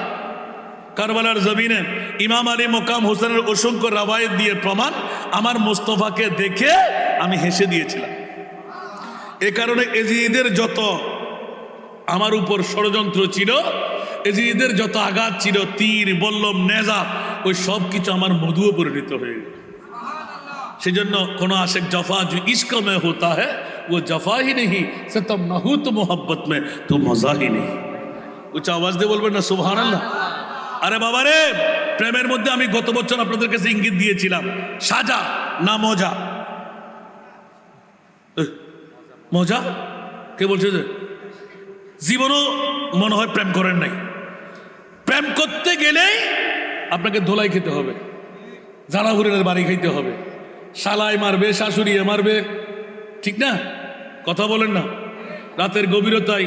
কারবালার জমিনে। ইমাম আলী মকাম হোসেনের অসংখ্য রাওয়ায়াত দিয়ে প্রমাণ, আমার মুস্তাফাকে দেখে আমি হেসে দিয়েছিলাম। এ কারণে এজিদের যত আমার উপর ষড়যন্ত্র ছিল, এজিদের যত আঘাত ছিল, তীর বল্লম নেজা, ওই সব কিছু আমার মধুও পরিণত হয়ে গেল। সেই জন্য কোনো আশেক জফা जो इश्क में होता है वो जफा ही नहीं सतम नहू तो मोहब्बत में तो मजा ही नहीं। উচ্চ আওয়াজ দিয়ে বলবেন না সুবহানাল্লাহ। আরে বাবা রে, প্রেমের মধ্যে আমি গত বছর আপনাদের কাছে ইঙ্গিত দিয়েছিলাম, সাজা না মজা। মজা কে বলছে? যে জীবনও মনে হয় প্রেম করেন নাই। প্রেম করতে গেলেই আপনাকে ধোলাই খেতে হবে, জানাহুরের বাড়ি খাইতে হবে, শালায় মারবে, শাশুড়ি মারবে, ঠিক না? কথা বলেন না। রাতের গভীরতায়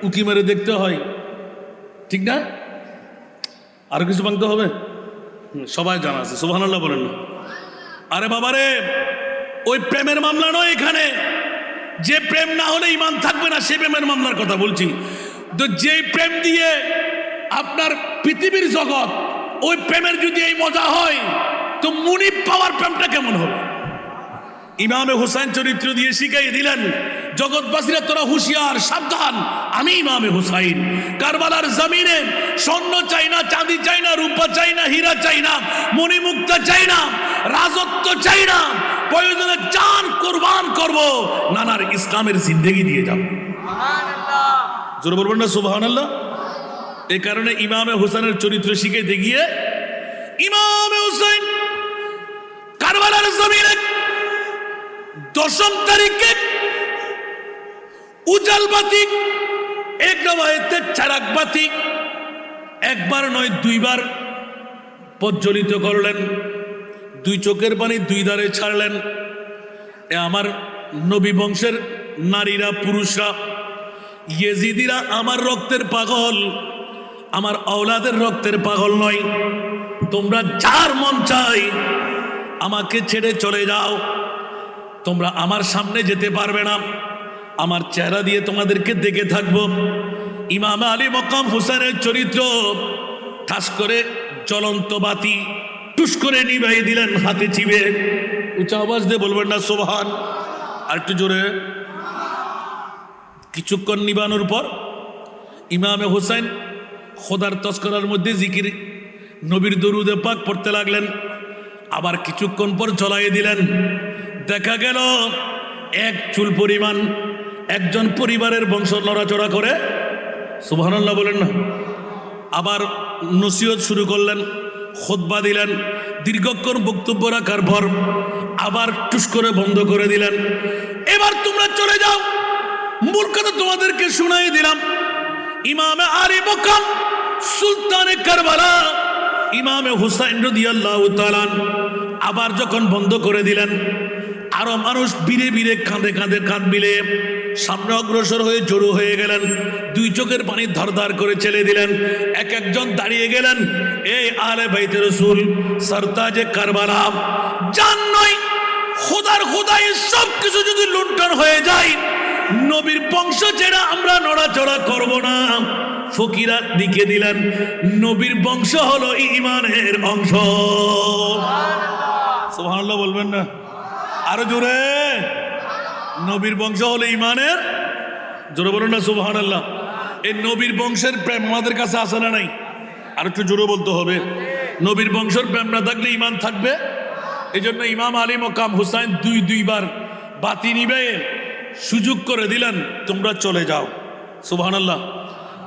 উকি মেরে দেখতে হয়, ঠিক না? আরো কিছু ভাঙতে হবে, সবাই জানা আছে। সুবহানাল্লাহ বলেন না। আরে বাবারে, ওই প্রেমের মামলা নয় এখানে। যে প্রেম না হলে ঈমান থাকবে না, সে প্রেমের মামলার কথা বলছি। তো যেই প্রেম দিয়ে আপনার পৃথিবীর জগৎ, ওই প্রেমের যদি এই মজা হয় তো মুনিব পাওয়ার প্রেমটা কেমন হবে? ইমামে হুসাইন চরিত্র দিয়ে শিখাই দিলেন, জগৎবাসীরা তোরা হুঁশিয়ার, সাবধান, আমি ইমামে হুসাইন কারবালার জমিনে স্বর্ণ চাই না, চাঁদি চাই না, রূপা চাই না, হীরা চাই না, মণিমুক্তা চাই না, রাজত্ব চাই না, প্রয়োজনে জান কুরবান করব, নানার ইসলামের জিন্দেগি দিয়ে যাব। জোরে বলবেন না সুবহানাল্লাহ। এই কারণে ইমামে হুসাইনের চরিত্র শিখাইতে গিয়ে ইমামে হুসাইন কারবালার জমিনে 10ম তারিখে উজাল বাতি, এক রওয়ায়েতে চারাক বাতি, একবার নয় দুইবার প্রজ্বলিত করলেন, দুই চোখের পানি দুই ধারে ছাড়লেন। এ আমার নবী বংশের নারীরা, পুরুষরা, ইয়েজিদিরা আমার রক্তের পাগল, আমার আওলাদের রক্তের পাগল নয়। তোমরা যার মন চাই আমাকে ছেড়ে চলে যাও, তোমরা আমার সামনে যেতে পারবে না, আমার চেহারা দিয়ে তোমাদেরকে দেখে থাকবো। ইমাম আলী মকাম হুসাইনের চরিত্র ঠাস করে জ্বলন্ত বাতি টুস করে নিভাই দিলেন হাতে চিবে। উচ্চ আওয়াজ দিয়ে বলবেন না সুবহান। আর একটু জোরে। কিছুক্ষণ নিবানোর পর ইমামে হুসাইন খোদার তস্করার মধ্যে জিকির, নবীর দরুদে পাক পড়তে লাগলেন। আবার কিছুক্ষণ পর জ্বলাই দিলেন। দেখা গেল এক চুল পরিমাণ একজন পরিবারের বংশ লড়াচড়া করে। সুবহানাল্লাহ বলেন না। আবার নসিহত শুরু করলেন, খুতবা দিলেন, দীর্ঘক্ষণ বক্তব্য রাখার পর আবার টুস করে বন্ধ করে দিলেন। এবার তোমরা চলে যাও, মূল কথা তোমাদেরকে শুনাই দিলাম। ইমামে আলী মকাম সুলতানে কারবালা ইমামে হুসাইন রাদিয়াল্লাহু তাআলা আবার যখন বন্ধ করে দিলেন, আরো মানুষ বীরে বীরে কাঁধে কাঁধে কাঁধ মিলে সামনে অগ্রসর হয়ে জড়ো হয়ে গেলেন। দুই চোখের পানি ধরধার করে ছেড়ে দিলেন। এক একজন দাঁড়িয়ে গেলেন, এই আহলে বাইতে রাসূল সরতাজে কারবালা, জান নয় খোদার খোদাই সব কিছু যদি লুণ্ঠন হয়ে যায়, নবীর বংশ ছেড়ে আমরা নড়াচড়া করব না। ফকিরা দিকে দিলেন, নবীর বংশ হলো ঈমানের অংশ। সুবহানাল্লাহ বলবেন না? আরো জোরে। নবীর বংশ হলো ঈমানের, জোরে বলুন না সুবহানাল্লাহ। এই নবীর বংশের প্রেম আমাদের কাছে আসে না নাই? আর একটু জোরে বলতে হবে। নবীর বংশের প্রেম না থাকলে ঈমান থাকবে? এই জন্য ইমাম আলী মকাম হুসাইন দুইবার বাতি নিবে সুযোগ করে দিলেন, তোমরা চলে যাও। সুবহানাল্লাহ।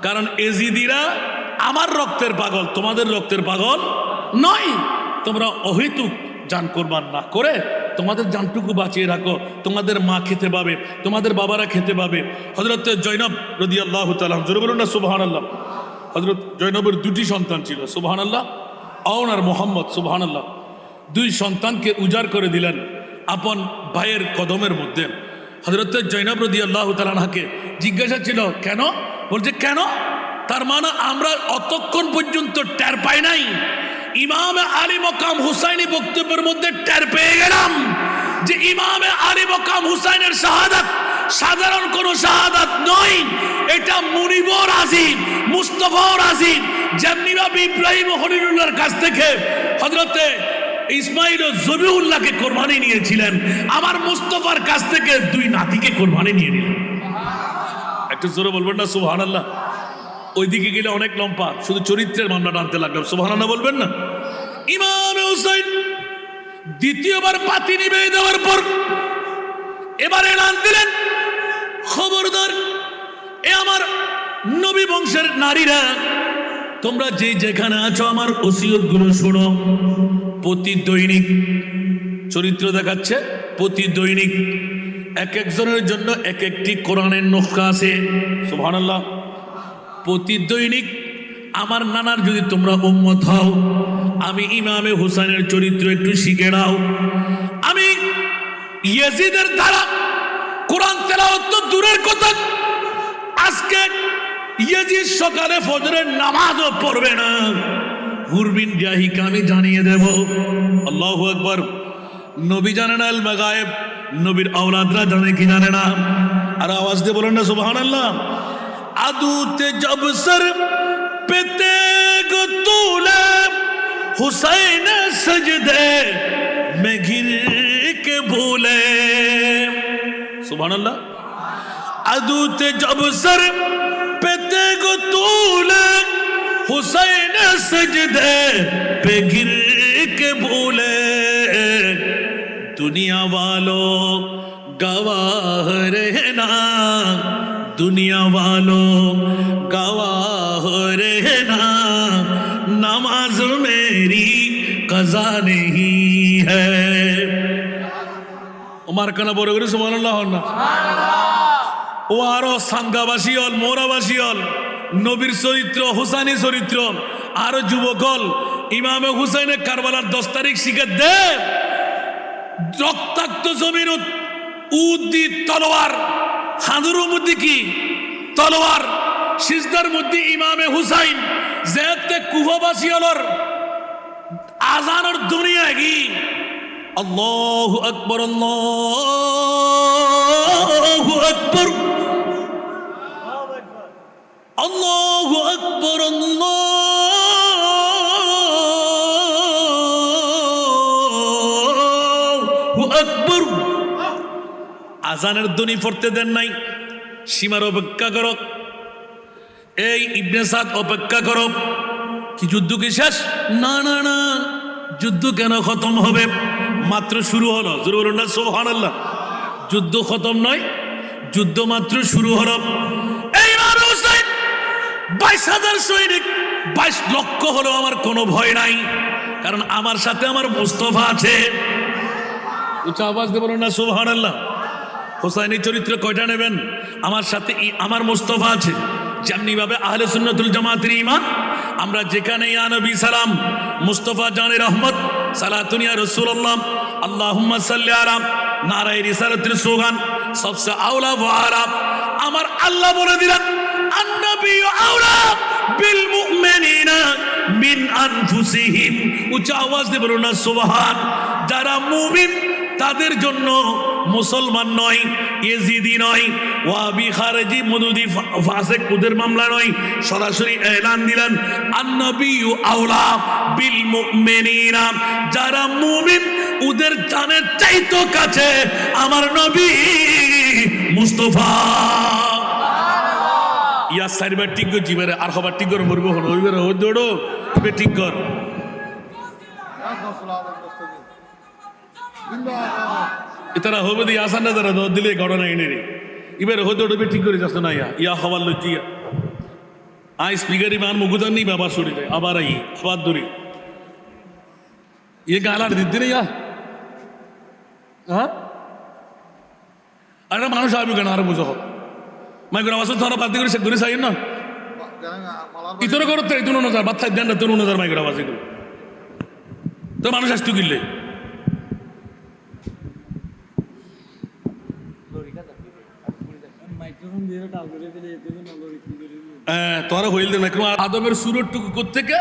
কারণ এজিদিরা আমার রক্তের পাগল, তোমাদের রক্তের পাগল নয়। তোমরা অহেতুক জান কোরবান না করে তোমাদের জানটুকু বাঁচিয়ে রাখো, তোমাদের মা খেতে পাবে, তোমাদের বাবারা খেতে পাবে। হযরত জৈনব রাদিয়াল্লাহু তাআলা, জোরে বলুন না সুবহানাল্লাহ। হযরত জৈনবের দুটি সন্তান ছিল, সুবহানাল্লাহ, আওন আর মোহাম্মদ, সুবহানাল্লাহ। দুই সন্তানকে উজাড় করে দিলেন আপন ভাইয়ের কদমের মধ্যে। হযরত জৈনব রাদিয়াল্লাহু তাআলা আনহাকে জিজ্ঞাসা ছিল কেন? বলছে কেন? তার মানে আমরা অতক্ষণ পর্যন্ত টের পাই নাই, ইমাম আলী মকাম হুসাইনি বক্তব্যের মধ্যে টের পেয়ে গেলাম যে ইমাম আলী মকাম হুসাইনের শাহাদাত সাধারণ কোন শাহাদাত নয়, এটা মুনিবর আজিম, মুস্তফার আজিম। যেমনি ভাবে ইব্রাহিম খলিলুল্লাহর কাছ থেকে হযরতে ইসমাইল ও জবিউল্লাহকে কোরবানি নিয়েছিলেন, আমার মুস্তফার কাছ থেকে দুই নাতিকে কোরবানি নিয়ে নিলেন। একটু জোরে বলবেন না সুবহানাল্লাহ? ওইদিকে গেলে অনেক লম্বা, শুধু চরিত্রের মামলা টানতে লাগলাম। সুবহানাল্লাহ বলবেন না? ইমাম হুসাইন দ্বিতীয়বার পাতি নিবে দেওয়ার পর এবার এলান দিলেন, খবরদার এ আমার নবী বংশের নারীরা, তোমরা যে যেখানে আছো আমার ওসিয়ত গুলো শোনো। প্রতি দৈনিক চরিত্র দেখাচ্ছে, প্রতি দৈনিক এক একজনের জন্য এক একটি কোরআনের নুসখা আছে। সুবহানাল্লাহ। প্রতি দৈনিক আমার নানার যদি তোমরা উম্মত হও, আমি ইমামে হুসাইনের চরিত্র একটু শিখে নাও। আমি ইয়াজিদের দ্বারা কোরআন তেলাওয়াত তো দূরের কথা, আজকে ইয়াজিদ সকালে ফজরের নামাজও পড়বে না, হুরবিন জাহিকে আমি জানিয়ে দেব। আল্লাহু আকবার। নবী জানে না ইলমে গায়েব, নবীর আওলাদরা জানে কি জানে না? আর আওয়াজ দিয়ে বলেন না সুবহানাল্লাহ। আদুতে জব সর পেতে গো তুলে হুসাইন সজদে মে ঘির কে ভুলে। সুবহানাল্লাহ। আদুতে জব সর পেতে গো তুলে হুসাইন সজদে पे गिर के भूले, दुनिया वालों गवाह रहना, दुनिया वालों गवाह रहना, नमाज मेरी कज़ा नहीं है। उमर कना बोले करे सुबहानाल्लाह ना। ও আরো সাঙ্গাবাসী হল, মোরাবাসী হল, নবীর চরিত্র, হুসাইনি চরিত্র, আরো যুবকল ইমামে হুসাইনে কারবালার 10 তারিখ শিখে দে। রক্তাক্ত জমিন উদি তলোয়ার, হাঁদুর মধ্যে কি তলোয়ার, সিজদার মধ্যে ইমামে হুসাইন যেতে কুফাবাসী হলর আজানের দুনিয়া কি আল্লাহু আকবার, আল্লাহু আকবার, আল্লাহু আকবার, আল্লাহু আকবার। আজানের ধ্বনি পড়তে দেন নাই, সীমার অপেক্ষা করো। এই ইবনে সাদ অপেক্ষা করো। কি যুদ্ধ কি শেষ? না না না, যুদ্ধ কেন খতম হবে? মাত্র শুরু হলো। জোরে বলুন না সুবহানাল্লাহ। যুদ্ধ খতম নয়, যুদ্ধ মাত্র শুরু হলো। এই ইমাম হুসাইন 22,000 সৈনিক, 22 লক্ষ হলো, আমার কোনো ভয় নাই, কারণ আমার সাথে আমার মুস্তাফা আছে। উচ্চ আওয়াজ দিয়ে বলুন না সুবহানাল্লাহ। হুসাইনি চরিত্র কয়টা নেবেন? আমার সাথে আমার মুস্তাফা আছে। যেমনি ভাবে আহলে সুন্নাতুল জামাতের ঈমান, আমরা যেখানে ইয়া নবী সালাম, মুস্তাফা জানে রহমত, সালাতুন ইয়া রাসূলুল্লাহ, আল্লাহুম্মা সাল্লি আলা, নারায়ে রিসালাতুল সুগান, সবসে আওলা ওয়া আলা। আমার আল্লাহ বলে দিলেন আন-নাবিয়্যু আওলা বিল মুমিনিনা মিন আনফুসিহিম। উচ্চ আওয়াজ দিয়ে বলুন না সুবহান। যারা মুমিন তাদের জন্য মুসলমান নয়, ইয়েজিদি নয়, ওয়াহাবি, খারেজি, মদুদি, ফাসেক ওদের মামলা নয়। সরাসরি এলান দিলেন আন-নবিয়্যু আওলা বিল মুমিনিনা, যারা মুমিন ওদের জানের চাইতো কাছে আমার নবী মুস্তাফা। ইয়া সাইবার ঠিক গো জিবারে আর খবর ঠিক করে মরবো হলো ওইবারে ও দৌড়ো বে ঠিক কর। ইতারা হবে দি আসান না যারা দিলে ঘটনা এনে রে এবারে হতে ওটা ঠিক করে যাচ্ছে না ইয়া হওয়ার লজ্জিয়া আই স্পিকারি মান মুগুদান নি বাবা সরে যায় আবার আই আবার ধরে ये गाला দিতে রে ইয়া হ্যাঁ আরে মানুষ আবি কেন আর বুঝো মাই করে আওয়াজ ধরা বাদ করে সে ঘুরে চাই না ইতরে করতে তুনো না বাদ থাক দেন না তুনো না মাই করে আওয়াজ করে তো মানুষ আসতো কিনলে তোরা হইল না আদমের সুরটুকু কোত্থেকে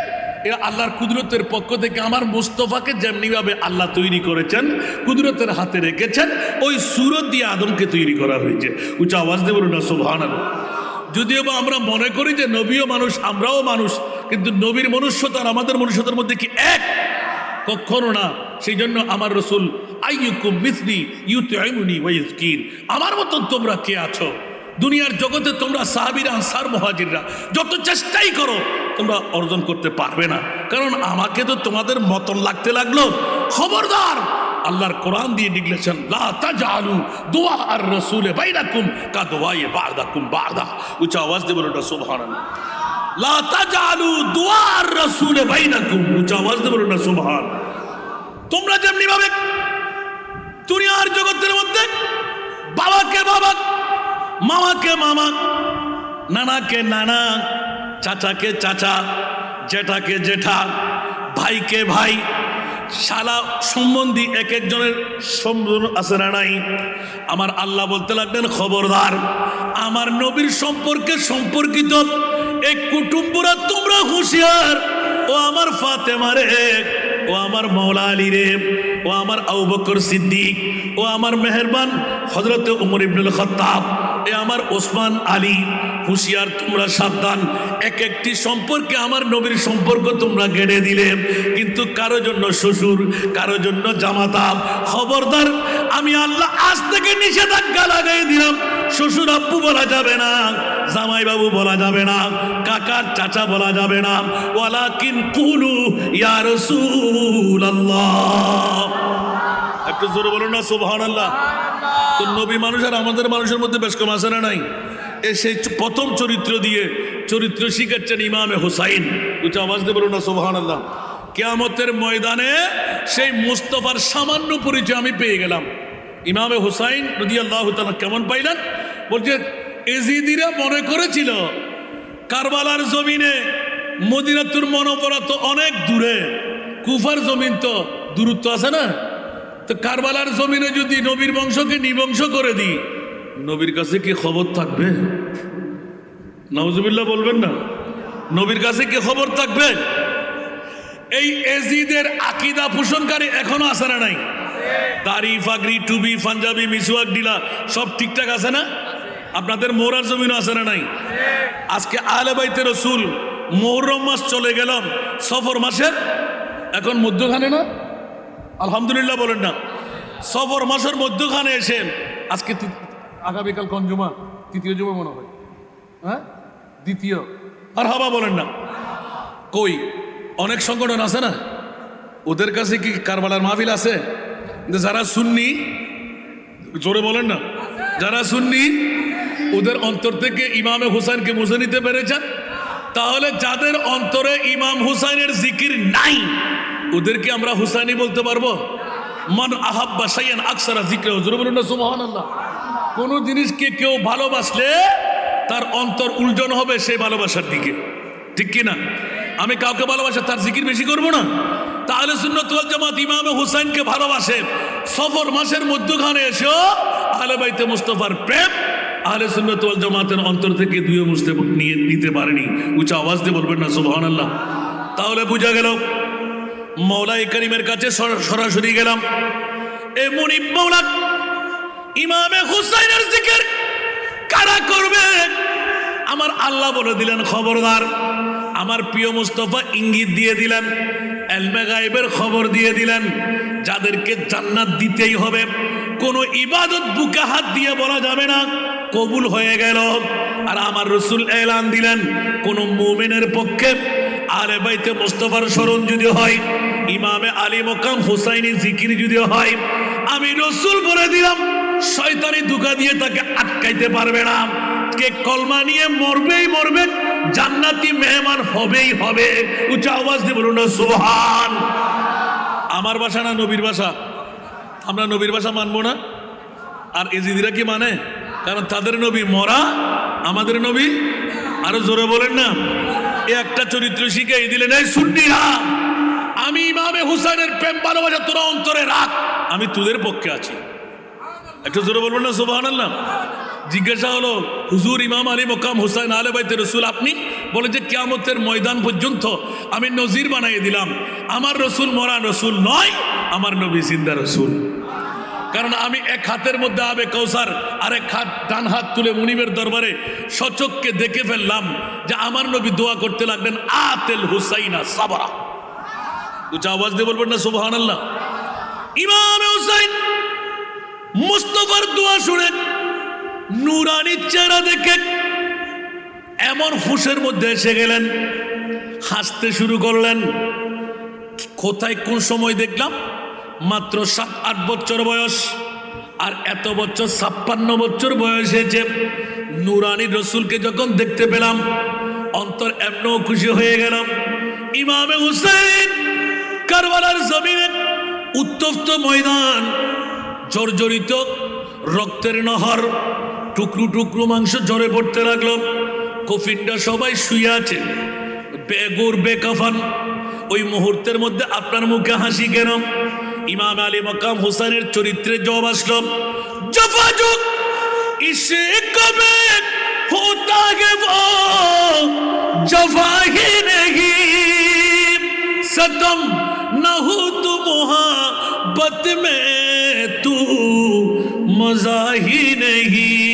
এরা আল্লাহর কুদরতের পক্ষ থেকে আমার মুস্তফাকে যেমনি ভাবে আল্লাহ তৈরি করেছেন কুদরতের হাতে রেখেছেন ওই সুরত দিয়ে আদমকে তৈরি করা হয়েছে। উচ্চ আওয়াজ দেব না সুবহানাল্লাহ। যদিও বা আমরা মনে করি যে নবীও মানুষ আমরাও মানুষ, কিন্তু নবীর মনুষ্যতা আর আমাদের মনুষ্যতার মধ্যে কি এক? কখনো না। সেই জন্য আমার রসুল আইয়ুকুম মিসলি ইউতঈমুনি ওয়া ইউসকিন, আমার মতন তোমরা কে আছো দুনিয়ার জগতে? তোমরা সাহাবীরা, আনসার, মুহাজিররা যত চেষ্টাই করো তোমরা অর্জন করতে পারবে না, কারণ আমাকে তো তোমাদের মতন লাগতে লাগলো। খবরদার, আল্লাহর কোরআন দিয়ে ডিক্লেরেশন, লা তাজআলু দুআ আর রাসূল বাইনাকুম কা দুআই বা'দাকুম বা'দা। উচ্চ আওয়াজ দিয়ে বলুন সুবহানাল্লাহ। লা তাজআলু দুআ আর রাসূল বাইনাকুম, উচ্চ আওয়াজ দিয়ে বলুন সুবহান। তোমরা যেমনি ভাবে দুনিয়ার জগতের মধ্যে বাবাকে বাবা, মামাকে মামা, নানাকে নানা, চাচাকে চাচা, জেঠাকে জেঠা, ভাইকে ভাই, শালা সম্বন্ধী এক একজনের সম্বোধন আছে না নাই? আমার আল্লাহ বলতে লাগলেন খবরদার, আমার নবীর সম্পর্কে সম্পর্কিত এক কুটুম্বরা তোমরা হুঁশিয়ার। ও আমার ফাতেমা রে, ও আমার মওলা আলী রে, ও আমার আবু বকর সিদ্দিক, ও আমার মেহেরবান হযরত উমর ইবনুল খাত্তাব, এ আমার ওসমান আলী, হুঁশিয়ার তোমরা সাবধান। এক একটি সম্পর্কে আমার নবীর সম্পর্ক তোমরা গেড়ে দিলে, কিন্তু কারো জন্য শ্বশুর, কারো জন্য জামাতা। খবরদার, আমি আল্লাহ আজ থেকে নিষেধাজ্ঞা লাগাই দিলাম, শ্বশুর আব্বু বলা যাবে না, জামাই বাবু বলা যাবে না, কাকার চাচা বলা যাবে না। ওয়ালাকিন কুলু ইয়া রাসূলুল্লাহ। একটু জোরে বলুন না সুবহানাল্লাহ। তো নবী মানুষ আর আমাদের মানুষের মধ্যে বেশ কম আছে না নাই? সেই প্রথম চরিত্র দিয়ে চরিত্র শিখাচ্ছেন ইমামে হুসাইন। উচ্চ আওয়াজ দিয়ে বলুন না সুবহানাল্লাহ। কিয়ামতের ময়দানে সেই মুস্তাফার সামান্য পরিচয় আমি পেয়ে গেলাম। ইমামে হুসাইন রাদিয়াল্লাহু তাআলা কেমন পাইলেন? বলছে এজিদিরা মনে করেছিল কারবালার জমিনে, মদিনাতুর মুনাওয়ারা তো অনেক দূরে, কুফার জমিন তো দূরত্ব আছে না, তো কারবালার জমিনে যদি নবীর বংশকে নিবংশ করে দিই, নবীর কাছে কি খবর থাকবে? নাউজুবিল্লাহ বলবেন না? নবীর কাছে কি খবর থাকবে? এই এজিদের আকীদা পোষণকারী এখনো আছে না নাই? দাড়ি, ফাগড়ি, টুবি, পাঞ্জাবি, মিসওয়াক, ডিলা সব ঠিকঠাক আছে না? আপনাদের মোহরার জমিনও আছে না নাই? আজকে আহলে বাইতে রাসূল মুহররম মাস চলে গেলাম, সফর মাসের এখন মধ্যখানে না? আলহামদুলিল্লাহ বলেন না? সফর মাসের মধ্যখানে এসে আজকে আগামীকাল কোন জুমা? তৃতীয় জুমা মনে হয়, হ্যাঁ দ্বিতীয়। আর হাবা বলেন না? কই অনেক সংগঠন আছে না, ওদের কাছে কি কারবালার মাহফিল আছে? কিন্তু যারা সুন্নি, জোরে বলেন না, যারা সুন্নি ওদের অন্তর থেকে ইমামে হুসাইনকে মুছে নিতে পেরেছেন। তাহলে যাদের অন্তরে ইমাম হুসাইনের জিকির নাই, ওদেরকে আমরা হুসাইনি বলতে পারবো? মান আহাব্বা শাইআন আকসারা যিকরাহু, জোরে বলুন না সুবহানাল্লাহ। কোন জিনিসকে কেউ ভালোবাসলে তার অন্তর উলজন হবে সেই ভালোবাসার দিকে, ঠিক কি না? আমি কাউকে ভালোবাসা তার জিকির বেশি করব না? তাহলে সুন্নাত ওয়াল জামাত ইমামে হুসাইনকে ভালোবাসে। সফর মাসের মধ্যখানে এসেও আহলে বাইতে মুস্তাফার প্রেম আহলে সুন্নাত ওয়াল জামাতের অন্তর থেকে দুইও মুছতে নিয়ে নিতে পারেনি। উচ্চ আওয়াজ দিয়ে বলবেন না সুবহানাল্লাহ। তাহলে বোঝা গেল মওলাই কারিমের কাছে সরাসরি গেলাম, এ মুনিব মাওলা ইমামে হুসাইনের জিকির কারা করবে? আমার আল্লাহ বলে দিলেন খবরদার। আমার প্রিয় মুস্তাফা ইঙ্গিত দিয়ে দিলেন, ইলমে গায়বের খবর দিয়ে দিলেন, যাদেরকে জান্নাত দিতেই হবে, কোন ইবাদত বুকে হাত দিয়ে বলা যাবে না কবুল হয়ে গেল। আর আমার রাসূল এলান দিলেন, কোন মুমিনের পক্ষে আলে বাইতে মুস্তাফার স্মরণ যদি হয়, ইমামে আলী মকাম হুসাইনি জিকির যদি হয়, আমি রাসূল বলে দিলাম শয়তানি ধোঁকা দিয়ে তাকে আটকাইতে পারবে না। কে কলমা নিয়ে মরবেই মরবে, জান্নাতি মেহমান হবেই হবে। উচ্চ আওয়াজ দিয়ে বলুন না সুবহান। আমার ভাষা না নবীর ভাষা? আমরা নবীর ভাষা মানবো না? আর এজিদিরা কি মানে? কারণ তাদের নবী মরা, আমাদের নবী আরো জোরে বলেন না। এই একটা চরিত্র শিখাই দিলেন, এই সুন্নিরা, আমি ইমামে হুসাইনের প্রেম ভালোবাসা তোরা অন্তরে রাখ, আমি তোদের পক্ষে আছি। একটু জোরে বলবেন না সুবহানাল্লাহ। জিজ্ঞাসা হলো, হুজুর ইমাম আলী মকাম হুসাইন আলে বাইতে রসুল আপনি? বলে যে কিয়ামতের ময়দান পর্যন্ত আমি নজির বানিয়ে দিলাম, আমার রসুল মরা রসুল নয়, আমার নবী জিন্দা রসুল। কারণ আমি এক হাতের মধ্যে আবে কৌসার, আর এক হাত ডান হাত তুলে মুনিবের দরবারে সচককে দেখে ফেললাম যে আমার নবী দোয়া করতে লাগলেন, আতেল হুসাইনা সাবরা। উচ্চ আওয়াজ দিয়ে বলবেন না সুবহানাল্লাহ। ইমাম হুসাইন মুস্তাফার দোয়া শুনে, নুরানি চেহারা দেখে এমন হুশের মধ্যে এসে গেলেন, হাসতে শুরু করলেন। কোথায় কোন সময় দেখলাম, মাত্র 7-8 বছর বয়স, আর এত বছর 56 বছর বয়স হয়েছে। নুরানি রসুলকে যখন দেখতে পেলাম, অন্তর এমনও খুশি হয়ে গেলাম। ইমামে হুসাইন কারবালার জমিনে উত্তপ্ত ময়দান, জর্জরিত রক্তের নহর, টুকরো টুকরো মাংস ঝরে পড়তে লাগলো। কফিনটা সবাই শুয়ে আছে, বেগুর বেকাফান। ওই মুহূর্তের মধ্যে আপনার মুখে হাসি কেন? ইমাম আলী মকাম হুসাইনের চরিত্রে জবাব আসলো, জফাজুক ইসে কবে হোতা হে वो जफा ही नहीं सदम न हो तू मोहब्बत में तू मजा ही नहीं।